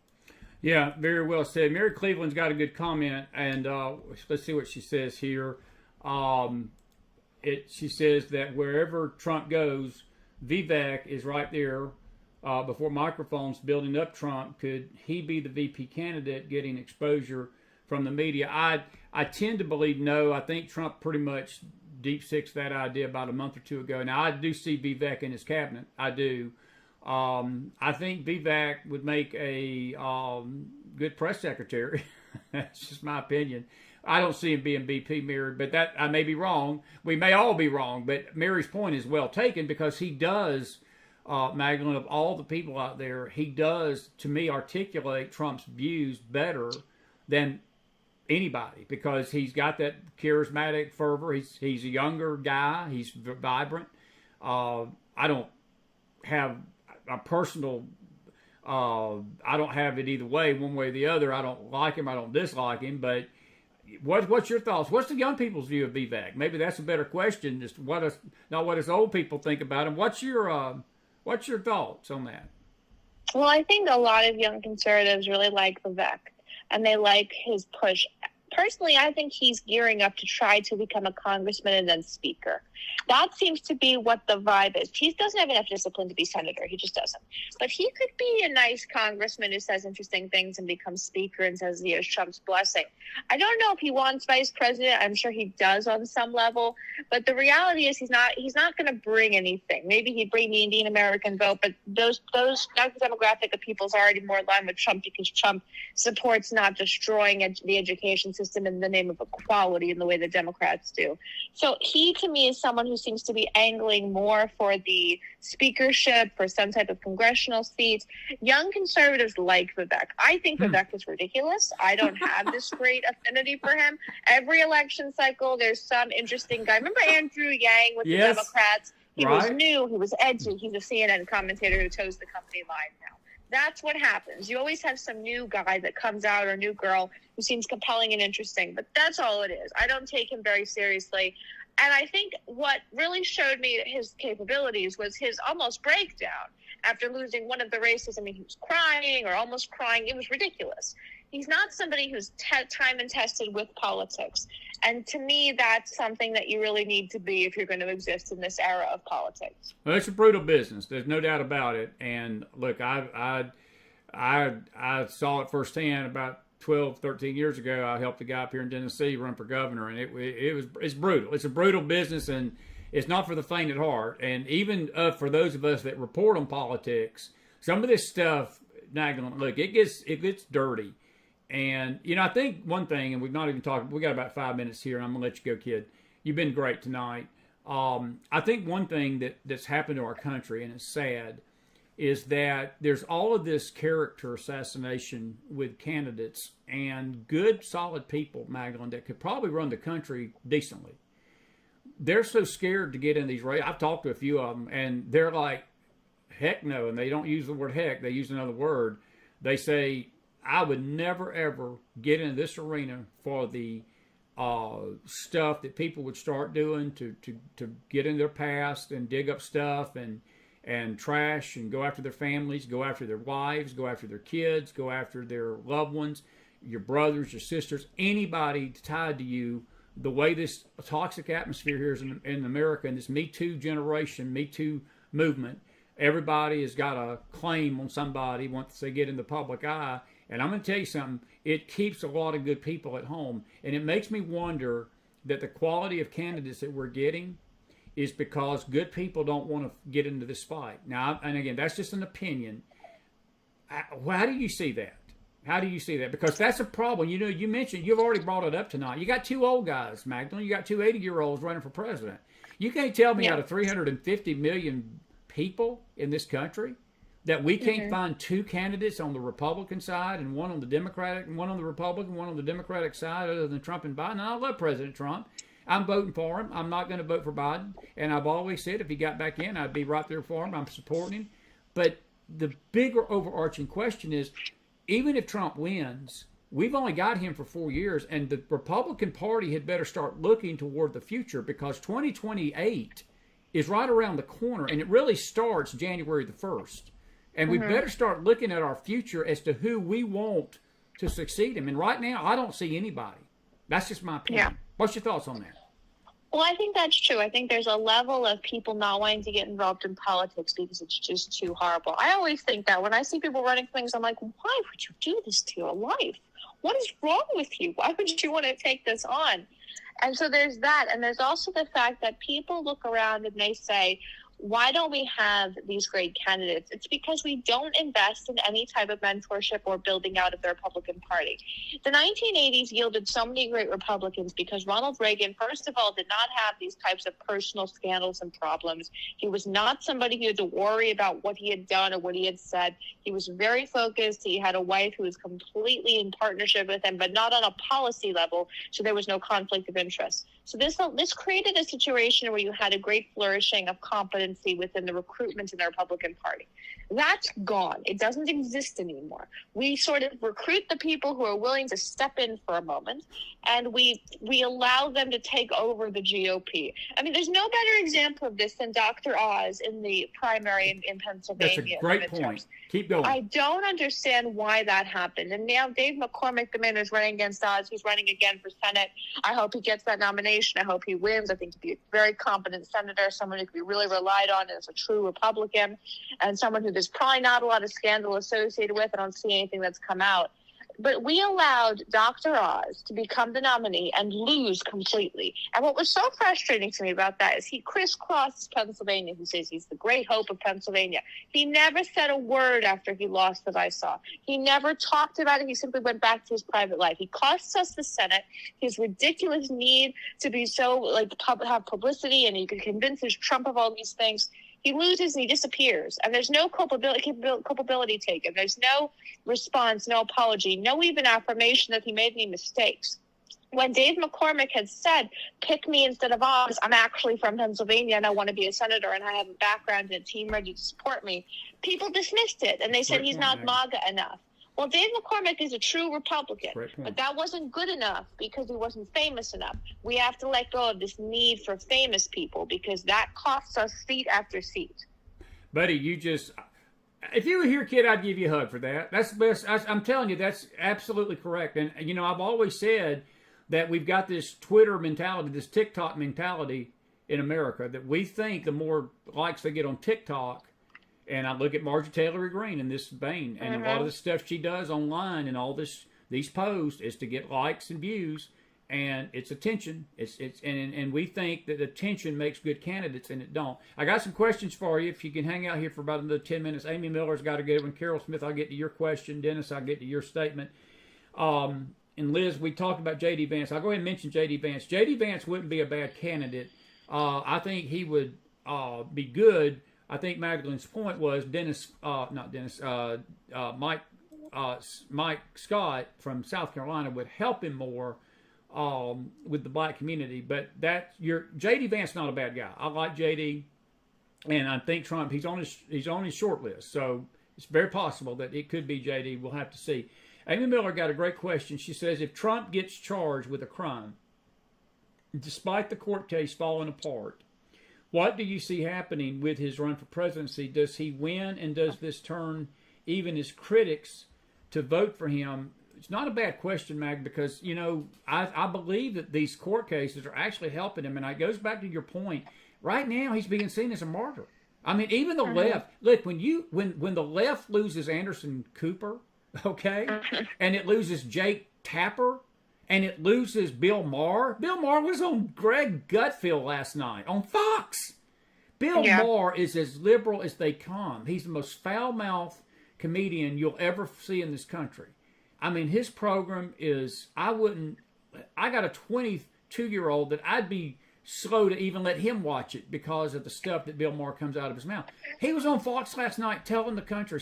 [SPEAKER 1] Yeah, very well said. Mary Cleveland's got a good comment, and let's see what she says here. She says that wherever Trump goes, Vivek is right there before microphones building up Trump. Could he be the VP candidate getting exposure from the media? I tend to believe no. I think Trump pretty much deep-sixed that idea about a month or two ago. Now, I do see Vivek in his cabinet. I do. I think Vivek would make a good press secretary. That's just my opinion. I don't see him being VP, Mary, but that I may be wrong. We may all be wrong, but Mary's point is well taken because he does, Magdalene, of all the people out there, he does, to me, articulate Trump's views better than anybody because he's got that charismatic fervor. He's a younger guy. He's vibrant. I don't have a personal, I don't have it either way, one way or the other. I don't like him. I don't dislike him. But what's your thoughts? What's the young people's view of Vivek? Maybe that's a better question. Just not what us old people think about him. What's your thoughts on that?
[SPEAKER 2] Well, I think a lot of young conservatives really like Vivek, and they like his push. Personally, I think he's gearing up to try to become a congressman and then speaker. That seems to be what the vibe is. He doesn't have enough discipline to be senator. He just doesn't. But he could be a nice congressman who says interesting things and becomes speaker and says he has Trump's blessing. I don't know if he wants vice president. I'm sure he does on some level. But the reality is he's not going to bring anything. Maybe he'd bring the Indian American vote, but those demographic of people is already more in line with Trump because Trump supports not destroying the education system in the name of equality in the way the Democrats do. So he, to me, is someone who seems to be angling more for the speakership, for some type of congressional seats. Young conservatives like Vivek. I think Vivek is ridiculous. I don't have this great affinity for him. Every election cycle, there's some interesting guy. Remember Andrew Yang with the Democrats? He was new. He was edgy. He's a CNN commentator who toes the company line now. That's what happens. You always have some new guy that comes out or new girl who seems compelling and interesting, but that's all it is. I don't take him very seriously. And I think what really showed me his capabilities was his almost breakdown after losing one of the races. I mean, he was crying or almost crying. It was ridiculous. He's not somebody who's time and tested with politics. And to me, that's something that you really need to be if you're going to exist in this era of politics.
[SPEAKER 1] Well, it's a brutal business. There's no doubt about it. And look, I saw it firsthand about 12, 13 years ago. I helped a guy up here in Tennessee run for governor, and it's brutal. It's a brutal business, and it's not for the faint at heart. And even for those of us that report on politics, some of this stuff, look, it gets dirty. And, I think one thing, and we've not even talked, we got about 5 minutes here, and I'm going to let you go, kid. You've been great tonight. I think one thing that's happened to our country, and it's sad, is that there's all of this character assassination with candidates and good, solid people, Magdalene, that could probably run the country decently. They're so scared to get in these races. I've talked to a few of them, and they're like, heck no, and they don't use the word heck. They use another word. They say, I would never, ever get into this arena for the stuff that people would start doing to get in their past and dig up stuff and trash and go after their families, go after their wives, go after their kids, go after their loved ones, your brothers, your sisters, anybody tied to you. The way this toxic atmosphere here is in America, and this Me Too generation, Me Too movement, everybody has got a claim on somebody once they get in the public eye. And I'm going to tell you something, it keeps a lot of good people at home. And it makes me wonder that the quality of candidates that we're getting is because good people don't want to get into this fight. Now, and again, that's just an opinion. How do you see that? How do you see that? Because that's a problem. You mentioned, you've already brought it up tonight. You got two old guys, Magdalene. You got two 80-year-olds running for president. You can't tell me out of 350 million people in this country, that we can't find two candidates on the Republican side and one on the Democratic, and one on the Republican, one on the Democratic side other than Trump and Biden. And I love President Trump. I'm voting for him. I'm not going to vote for Biden. And I've always said if he got back in, I'd be right there for him. I'm supporting him. But the bigger overarching question is, even if Trump wins, we've only got him for 4 years, and the Republican Party had better start looking toward the future, because 2028 is right around the corner, and it really starts January the 1st. And we better start looking at our future as to who we want to succeed him. And right now, I don't see anybody. That's just my opinion.
[SPEAKER 2] Yeah.
[SPEAKER 1] What's your thoughts on that?
[SPEAKER 2] Well, I think that's true. I think there's a level of people not wanting to get involved in politics because it's just too horrible. I always think that when I see people running things, I'm like, why would you do this to your life? What is wrong with you? Why would you want to take this on? And so there's that. And there's also the fact that people look around and they say, why don't we have these great candidates? It's because we don't invest in any type of mentorship or building out of the Republican Party. The 1980s yielded so many great Republicans because Ronald Reagan, first of all, did not have these types of personal scandals and problems. He was not somebody who had to worry about what he had done or what he had said. He was very focused. He had a wife who was completely in partnership with him, but not on a policy level, so there was no conflict of interest. So this created a situation where you had a great flourishing of competency within the recruitment in the Republican Party. That's gone. It doesn't exist anymore. We sort of recruit the people who are willing to step in for a moment, and we allow them to take over the GOP. I mean, there's no better example of this than Dr. Oz in the primary in Pennsylvania.
[SPEAKER 1] That's a great point. Keep going.
[SPEAKER 2] I don't understand why that happened. And now Dave McCormick, the man who's running against Oz, he's running again for Senate. I hope he gets that nomination. I hope he wins. I think he'd be a very competent senator, someone who can be really relied on as a true Republican, and someone who there's probably not a lot of scandal associated with. I don't see anything that's come out. But we allowed Dr. Oz to become the nominee and lose completely. And what was so frustrating to me about that is he crisscrossed Pennsylvania. He says he's the great hope of Pennsylvania. He never said a word after he lost that I saw. He never talked about it. He simply went back to his private life. He costs us the Senate. His ridiculous need to be so, have publicity, and he could convince his Trump of all these things. He loses and he disappears, and there's no culpability taken. There's no response, no apology, no even affirmation that he made any mistakes. When Dave McCormick had said, pick me instead of Oz, I'm actually from Pennsylvania and I want to be a senator and I have a background and a team ready to support me, people dismissed it, and they said he's not MAGA enough. Well, Dave McCormick is a true Republican, but that wasn't good enough because he wasn't famous enough. We have to let go of this need for famous people because that costs us seat after seat.
[SPEAKER 1] Buddy, if you were here, kid, I'd give you a hug for that. That's the best. I'm telling you, that's absolutely correct. And, I've always said that we've got this Twitter mentality, this TikTok mentality in America, that we think the more likes they get on TikTok. And I look at Marjorie Taylor Greene in this vein, and a lot of the stuff she does online and all these posts is to get likes and views, and it's attention. And we think that attention makes good candidates, and it don't. I got some questions for you. If you can hang out here for about another 10 minutes. Amy Miller's got a good one. Carol Smith, I'll get to your question. Dennis, I'll get to your statement. And Liz, we talked about J.D. Vance. I'll go ahead and mention J.D. Vance. J.D. Vance wouldn't be a bad candidate. I think he would be good. I think Mahgdalen's point was Mike Scott from South Carolina would help him more with the black community. But J.D. Vance not a bad guy. I like J.D. and I think Trump. He's on his short list, so it's very possible that it could be J.D. We'll have to see. Amy Miller got a great question. She says, if Trump gets charged with a crime, despite the court case falling apart, what do you see happening with his run for presidency? Does he win, and does this turn even his critics to vote for him? It's not a bad question, Mag, because, I believe that these court cases are actually helping him, and it goes back to your point. Right now, he's being seen as a martyr. I mean, even the left. Look, when the left loses Anderson Cooper, okay, and it loses Jake Tapper, and it loses Bill Maher. Bill Maher was on Greg Gutfeld last night on Fox. Bill Maher is as liberal as they come. He's the most foul-mouthed comedian you'll ever see in this country. I mean, his program is, I got a 22-year-old that I'd be slow to even let him watch it because of the stuff that Bill Maher comes out of his mouth. He was on Fox last night telling the country,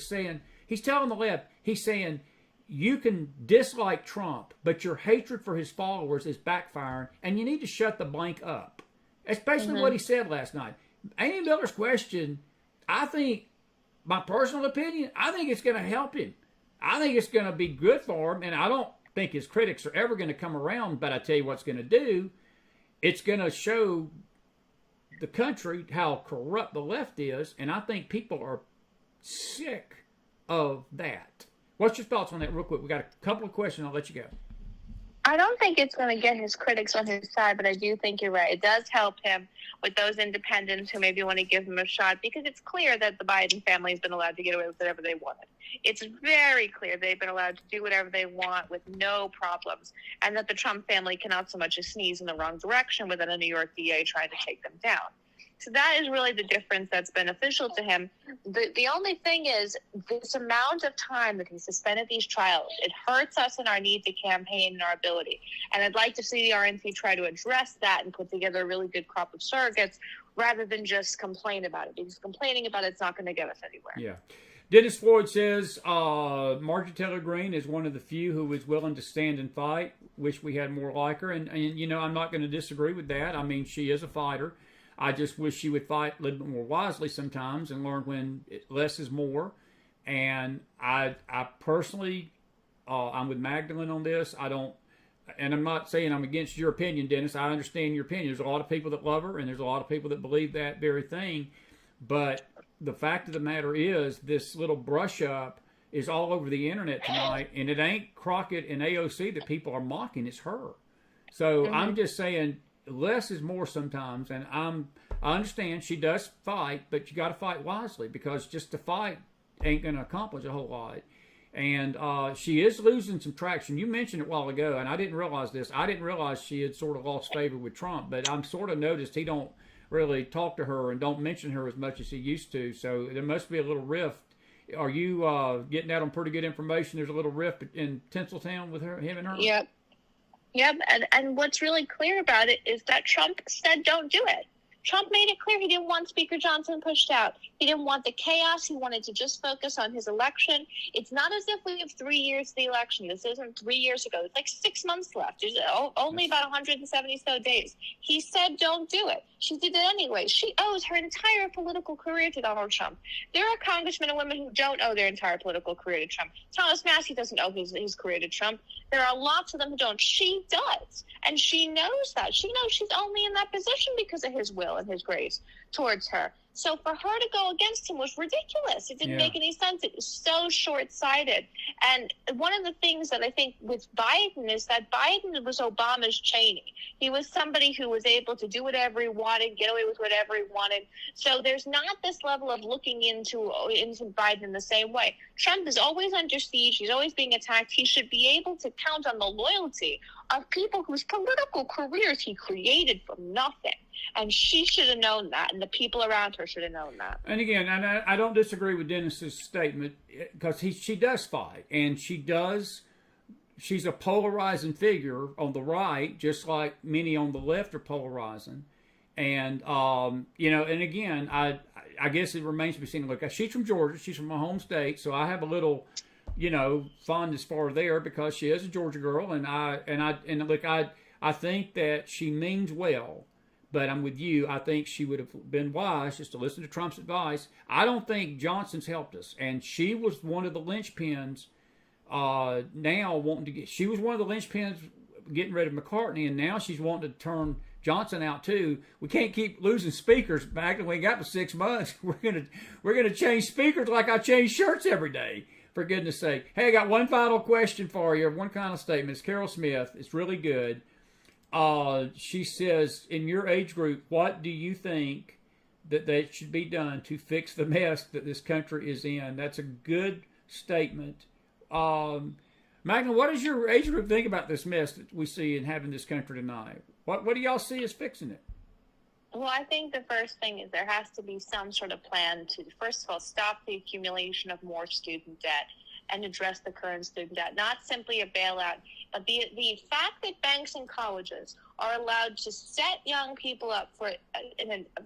[SPEAKER 1] he's telling the left, he's saying, you can dislike Trump, but your hatred for his followers is backfiring, and you need to shut the blank up. That's basically what he said last night. Amy Miller's question, I think, my personal opinion, I think it's going to help him. I think it's going to be good for him, and I don't think his critics are ever going to come around, but I tell you what's going to do, it's going to show the country how corrupt the left is, and I think people are sick of that. What's your thoughts on that real quick? We got a couple of questions. I'll let you go.
[SPEAKER 2] I don't think it's going to get his critics on his side, but I do think you're right. It does help him with those independents who maybe want to give him a shot, because it's clear that the Biden family has been allowed to get away with whatever they wanted. It's very clear they've been allowed to do whatever they want with no problems, and that the Trump family cannot so much as sneeze in the wrong direction without a New York DA trying to take them down. So that is really the difference that's beneficial to him. The only thing is this amount of time that he suspended these trials, it hurts us in our need to campaign and our ability. And I'd like to see the RNC try to address that and put together a really good crop of surrogates rather than just complain about it, because complaining about it's not going to get us anywhere.
[SPEAKER 1] Yeah. Dennis Floyd says Marjorie Taylor Greene is one of the few who is willing to stand and fight. Wish we had more like her. And you know, I'm not going to disagree with that. I mean, she is a fighter. I just wish she would fight a little bit more wisely sometimes and learn when less is more. And I personally, I'm with Mahgdalen on this. And I'm not saying I'm against your opinion, Dennis. I understand your opinion. There's a lot of people that love her, and there's a lot of people that believe that very thing. But the fact of the matter is, this little brush up is all over the internet tonight, and it ain't Crockett and AOC that people are mocking. It's her. So I'm just saying, less is more sometimes, and I understand she does fight, but you got to fight wisely, because just to fight ain't going to accomplish a whole lot. And she is losing some traction. You mentioned it a while ago, and I didn't realize this. I didn't realize she had sort of lost favor with Trump, but I'm sort of noticed he don't really talk to her and don't mention her as much as he used to. So there must be a little rift. Are you getting out on pretty good information? There's a little rift in Tinseltown with him and her?
[SPEAKER 2] Yep. Yep, and what's really clear about it is that Trump said don't do it. Trump made it clear he didn't want Speaker Johnson pushed out. He didn't want the chaos. He wanted to just focus on his election. It's not as if we have 3 years to the election. This isn't 3 years ago. It's like 6 months left. There's only about 170 so days. He said don't do it. She did it anyway. She owes her entire political career to Donald Trump. There are congressmen and women who don't owe their entire political career to Trump. Thomas Massie doesn't owe his career to Trump. There are lots of them who don't. She does. And she knows that. She knows she's only in that position because of his will and his grace towards her. So for her to go against him was ridiculous. It didn't make any sense. It was so short-sighted. And one of the things that I think with Biden is that Biden was Obama's Cheney. He was somebody who was able to do whatever he wanted, get away with whatever he wanted. So there's not this level of looking into Biden in the same way. Trump is always under siege. He's always being attacked. He should be able to count on the loyalty of people whose political careers he created from nothing. And she should have known that, and the people around her should have known that.
[SPEAKER 1] And again, I don't disagree with Dennis's statement, because she does fight, and she's a polarizing figure on the right, just like many on the left are polarizing. And, you know, and again, I guess it remains to be seen. Look, she's from Georgia. She's from my home state, so I have a little, you know, fondness for her there because she is a Georgia girl, and look, I think that she means well. But I'm with you. I think she would have been wise just to listen to Trump's advice. I don't think Johnson's helped us. And she was one of the linchpins now wanting to get... She was one of the linchpins getting rid of McCartney, and now she's wanting to turn Johnson out too. We can't keep losing speakers back that we got for 6 months. We're gonna change speakers like I change shirts every day, for goodness sake. Hey, I got one final question for you, one final statement. It's Carol Smith. It's really good. She says, in your age group, what do you think that should be done to fix the mess that this country is in? That's a good statement. Magna, what does your age group think about this mess that we see in having this country tonight? What do y'all see as fixing it?
[SPEAKER 2] Well, I think the first thing is there has to be some sort of plan to, first of all, stop the accumulation of more student debt and address the current student debt. Not simply a bailout, but the fact that banks and colleges are allowed to set young people up for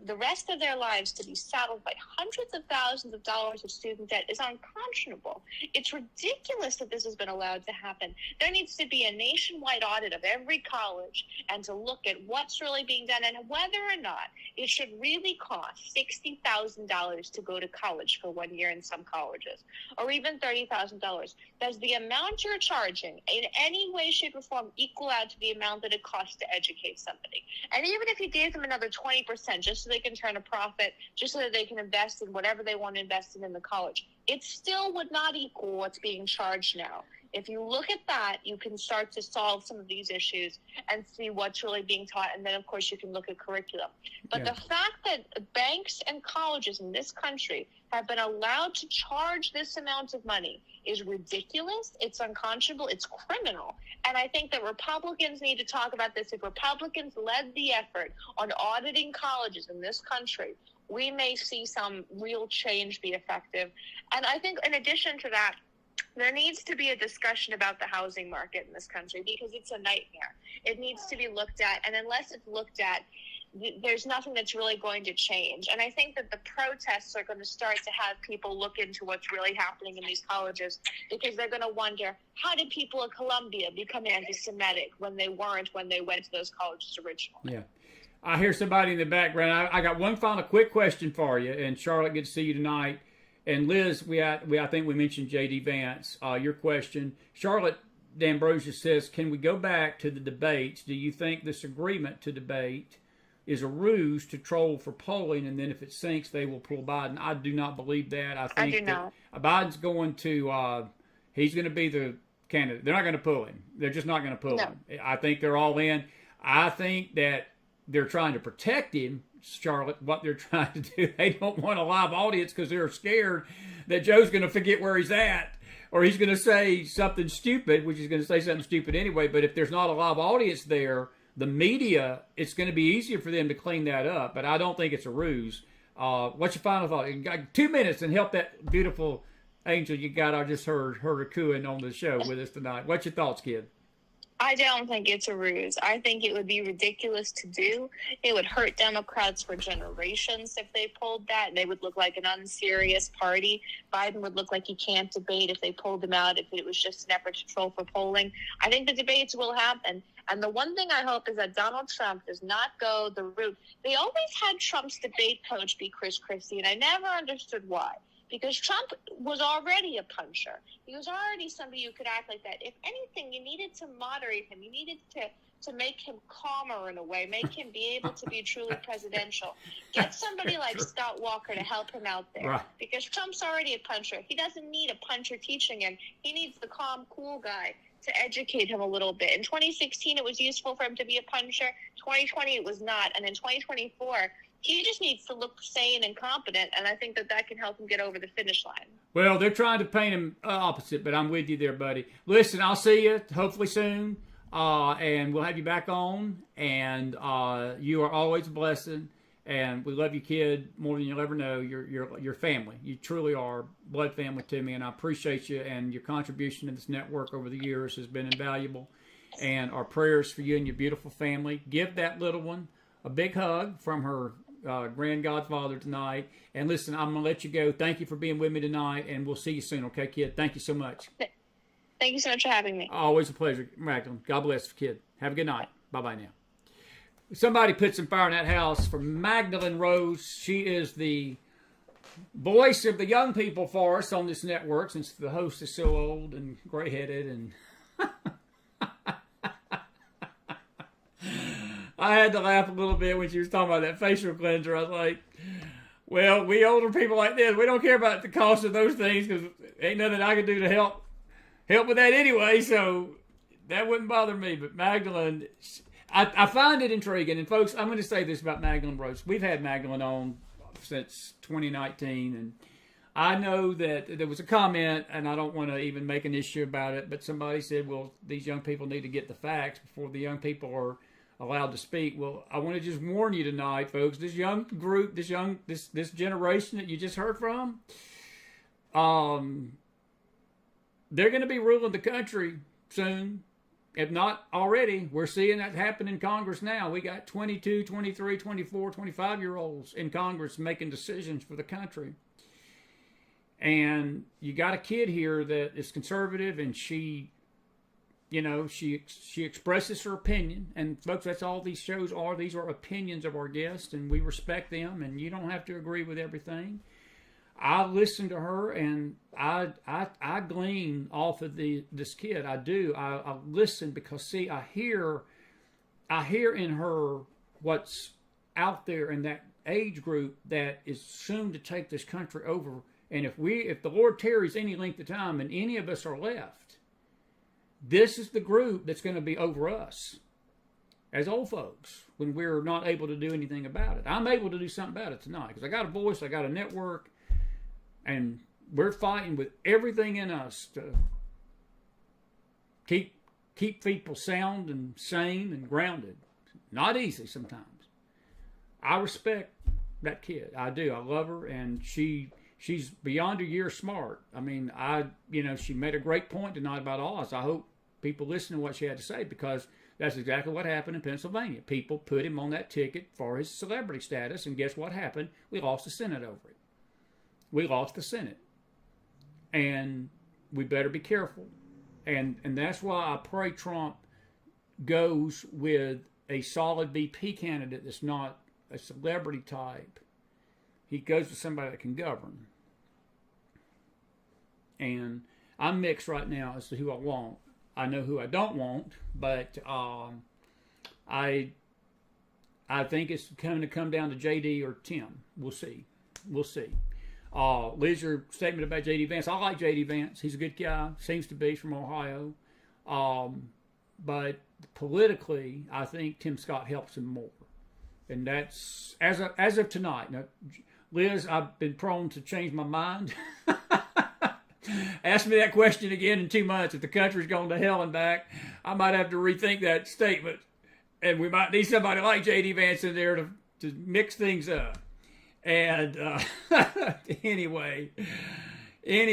[SPEAKER 2] the rest of their lives to be saddled by hundreds of thousands of dollars of student debt is unconscionable. It's ridiculous that this has been allowed to happen. There needs to be a nationwide audit of every college and to look at what's really being done and whether or not it should really cost $60,000 to go to college for 1 year in some colleges, or even $30,000. Does the amount you're charging in any way, shape, or form equal out to the amount that it costs to educate somebody? And even if you gave them another 20% just so they can turn a profit, just so that they can invest in whatever they want to invest in the college, it still would not equal what's being charged now. If you look at that, you can start to solve some of these issues and see what's really being taught. And then, of course, you can look at curriculum. But the fact that banks and colleges in this country have been allowed to charge this amount of money is ridiculous. It's unconscionable. It's criminal. And I think that Republicans need to talk about this. If Republicans led the effort on auditing colleges in this country, we may see some real change be effective. And I think in addition to that, there needs to be a discussion about the housing market in this country because it's a nightmare. It needs to be looked at, and unless it's looked at, there's nothing that's really going to change. And I think that the protests are going to start to have people look into what's really happening in these colleges, because they're going to wonder, how did people at Columbia become anti-Semitic when they weren't when they went to those colleges originally?
[SPEAKER 1] Yeah. I hear somebody in the background. I got one final quick question for you, and Charlotte, good to see you tonight. And Liz, I think we mentioned J.D. Vance, your question. Charlotte D'Ambrosius says, can we go back to the debates? Do you think this agreement to debate is a ruse to troll for polling, and then if it sinks, they will pull Biden? I do not believe that. I do not. Biden's going to, he's going to be the candidate. They're not going to pull him. They're just not going to pull him. I think they're all in. I think that they're trying to protect him, Charlotte. What they're trying to do, they don't want a live audience because they're scared that Joe's going to forget where he's at, or he's going to say something stupid, which he's going to say something stupid anyway. But if there's not a live audience there, the media, it's going to be easier for them to clean that up. But I don't think it's a ruse. What's your final thought? You got 2 minutes and help that beautiful angel you got. I just heard her cooing on the show with us tonight. What's your thoughts, kid?
[SPEAKER 2] I don't think it's a ruse. I think it would be ridiculous to do. It would hurt Democrats for generations if they pulled that. They would look like an unserious party. Biden would look like he can't debate if they pulled him out, if it was just an effort to troll for polling. I think the debates will happen. And the one thing I hope is that Donald Trump does not go the route. They always had Trump's debate coach be Chris Christie, and I never understood why. Because Trump was already a puncher. He was already somebody who could act like that. If anything, you needed to moderate him. You needed to make him calmer in a way, make him be able to be truly presidential. Get somebody like Scott Walker to help him out there. Right. Because Trump's already a puncher. He doesn't need a puncher teaching him. He needs the calm, cool guy to educate him a little bit. In 2016, it was useful for him to be a puncher. 2020, it was not. And in 2024, he just needs to look sane and competent, and I think that can help him get over the finish line. Well,
[SPEAKER 1] they're trying to paint him opposite, but I'm with you there, buddy. Listen, I'll see you hopefully soon, and we'll have you back on, and you are always a blessing, and we love you, kid, more than you'll ever know. You're family. You truly are blood family to me, and I appreciate you, and your contribution to this network over the years has been invaluable, and our prayers for you and your beautiful family. Give that little one a big hug from her grand godfather tonight. And listen, I'm going to let you go. Thank you for being with me tonight, and we'll see you soon, okay, kid? Thank you so much.
[SPEAKER 2] Thank you so much for having me.
[SPEAKER 1] Always a pleasure, Magdalene. God bless you, kid. Have a good night. Bye-bye now. Somebody put some fire in that house for Magdalene Rose. She is the voice of the young people for us on this network, since the host is so old and gray-headed and... I had to laugh a little bit when she was talking about that facial cleanser. I was like, well, we older people like this, we don't care about the cost of those things because ain't nothing I can do to help with that anyway, so that wouldn't bother me. But Magdalene, I find it intriguing. And folks, I'm going to say this about Magdalene Rose. We've had Magdalene on since 2019, and I know that there was a comment, and I don't want to even make an issue about it, but somebody said, well, these young people need to get the facts before the young people are allowed to speak. Well, I want to just warn you tonight, folks. This young group, this generation that you just heard from, they're going to be ruling the country soon, if not already, we're seeing that happen in Congress now. We got 22, 23, 24, 25-year-olds in Congress making decisions for the country. And you got a kid here that is conservative, and she expresses her opinion. And folks, that's all these shows are. These are opinions of our guests, and we respect them, and you don't have to agree with everything. I listen to her, and I glean off of this kid. I do. I listen because, see, I hear in her what's out there in that age group that is soon to take this country over. And if the Lord tarries any length of time and any of us are left, this is the group that's going to be over us as old folks when we're not able to do anything about it. I'm able to do something about it tonight because I got a voice, I got a network, and we're fighting with everything in us to keep people sound and sane and grounded. Not easy sometimes. I respect that kid. I do. I love her, and she's beyond a year smart. I mean, she made a great point tonight about Oz. I hope people listen to what she had to say, because that's exactly what happened in Pennsylvania. People put him on that ticket for his celebrity status, and guess what happened? We lost the Senate over it. We lost the Senate. And we better be careful. And that's why I pray Trump goes with a solid VP candidate that's not a celebrity type. He goes with somebody that can govern. And I'm mixed right now as to who I want. I know who I don't want, but I think it's going to come down to JD or Tim. We'll see. Liz, your statement about JD Vance. I like JD Vance. He's a good guy. Seems to be from Ohio. But politically, I think Tim Scott helps him more. And that's as of tonight. Now, Liz, I've been prone to change my mind. Ask me that question again in 2 months. If the country's gone to hell and back, I might have to rethink that statement. And we might need somebody like J.D. Vance in there to mix things up. And anyway, that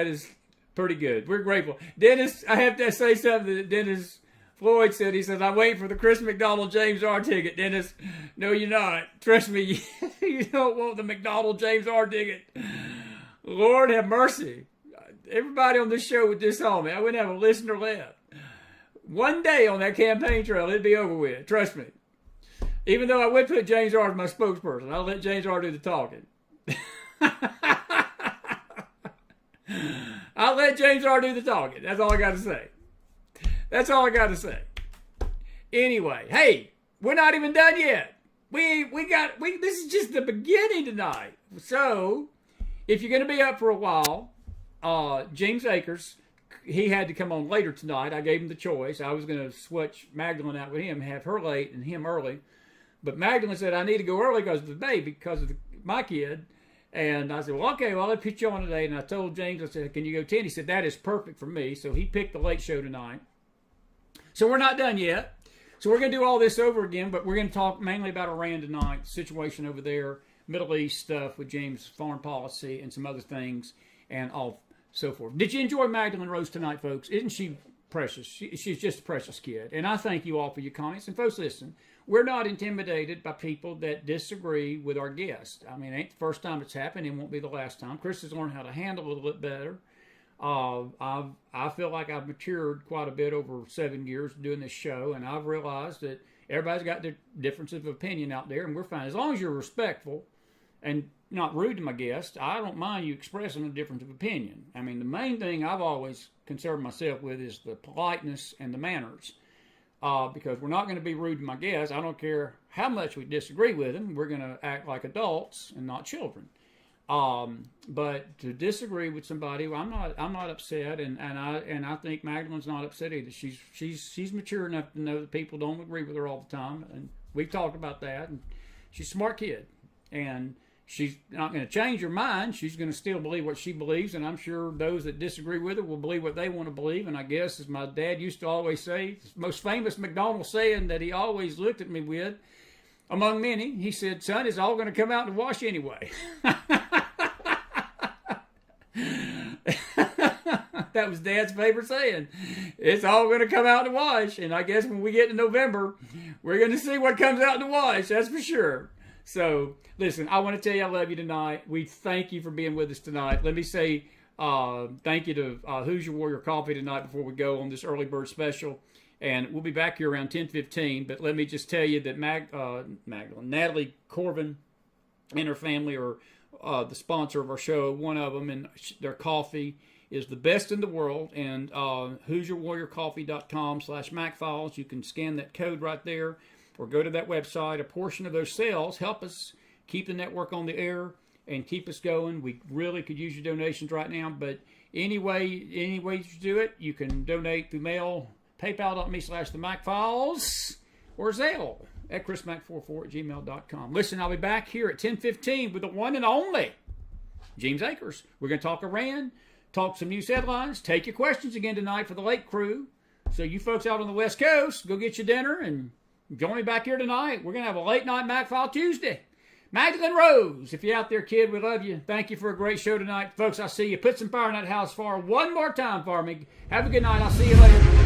[SPEAKER 1] is pretty good. We're grateful. Dennis, I have to say something that Dennis Floyd said. He says, I'm waiting for the Chris McDonald James R ticket. Dennis, no, you're not. Trust me, you don't want the McDonald James R ticket. Lord have mercy. Everybody on this show would disown me. I wouldn't have a listener left. One day on that campaign trail, it'd be over with. Trust me. Even though I would put James R as my spokesperson, I'll let James R do the talking. I'll let James R do the talking. That's all I got to say. Anyway, hey, we're not even done yet. This is just the beginning tonight. So, if you're going to be up for a while, James Akers, he had to come on later tonight. I gave him the choice. I was going to switch Mahgdalen out with him, have her late and him early. But Mahgdalen said, I need to go early because of the baby, because of my kid. And I said, well, okay, well, I'll put you on today. And I told James, I said, can you go 10? He said, that is perfect for me. So he picked the late show tonight. So we're not done yet. So we're going to do all this over again, but we're going to talk mainly about Iran tonight, the situation over there, Middle East stuff with James' foreign policy and some other things and all so forth. Did you enjoy Mahgdalen Rose tonight, folks? Isn't she precious? She's just a precious kid. And I thank you all for your comments. And folks, listen, we're not intimidated by people that disagree with our guests. I mean, it ain't the first time it's happened. It won't be the last time. Chris has learned how to handle it a little bit better. I feel like I've matured quite a bit over 7 years doing this show, and I've realized that everybody's got their differences of opinion out there, and we're fine. As long as you're respectful and not rude to my guests, I don't mind you expressing a difference of opinion. I mean, the main thing I've always concerned myself with is the politeness and the manners, because we're not going to be rude to my guests. I don't care how much we disagree with them. We're going to act like adults and not children. But to disagree with somebody, well, I'm not upset, and I think Mahgdalen's not upset either. She's mature enough to know that people don't agree with her all the time, and we've talked about that. And she's a smart kid, and she's not going to change her mind. She's going to still believe what she believes, and I'm sure those that disagree with her will believe what they want to believe. And I guess, as my dad used to always say, the most famous McDonald saying that he always looked at me with, among many, he said, son, it's all going to come out in the wash That was Dad's favorite saying. It's all going to come out in the wash. And I guess when we get to November, we're going to see what comes out in the wash. That's for sure. So, listen, I want to tell you I love you tonight. We thank you for being with us tonight. Let me say thank you to Who's Your Warrior Coffee tonight before we go on this early bird special. And we'll be back here around 10:15. But let me just tell you that Mahgdalen, Natalie Corvin and her family are the sponsor of our show, one of them, and their coffee is the best in the world. And who'syourwarriorcoffee.com/McFiles. You can scan that code right there or go to that website. A portion of those sales help us keep the network on the air and keep us going. We really could use your donations right now. But any way you do it, you can donate through mail, paypal.me/themcfiles, or ZELLE at chrismac44@gmail.com. Listen, I'll be back here at 10:15 with the one and only James Akers. We're going to talk Iran, talk some news headlines, take your questions again tonight for the late crew. So you folks out on the West Coast, go get your dinner and join me back here tonight. We're going to have a late night McFile Tuesday. Magdalene Rose, if you're out there, kid, we love you. Thank you for a great show tonight. Folks, I'll see you. Put some fire in that house fire one more time for me. Have a good night. I'll see you later.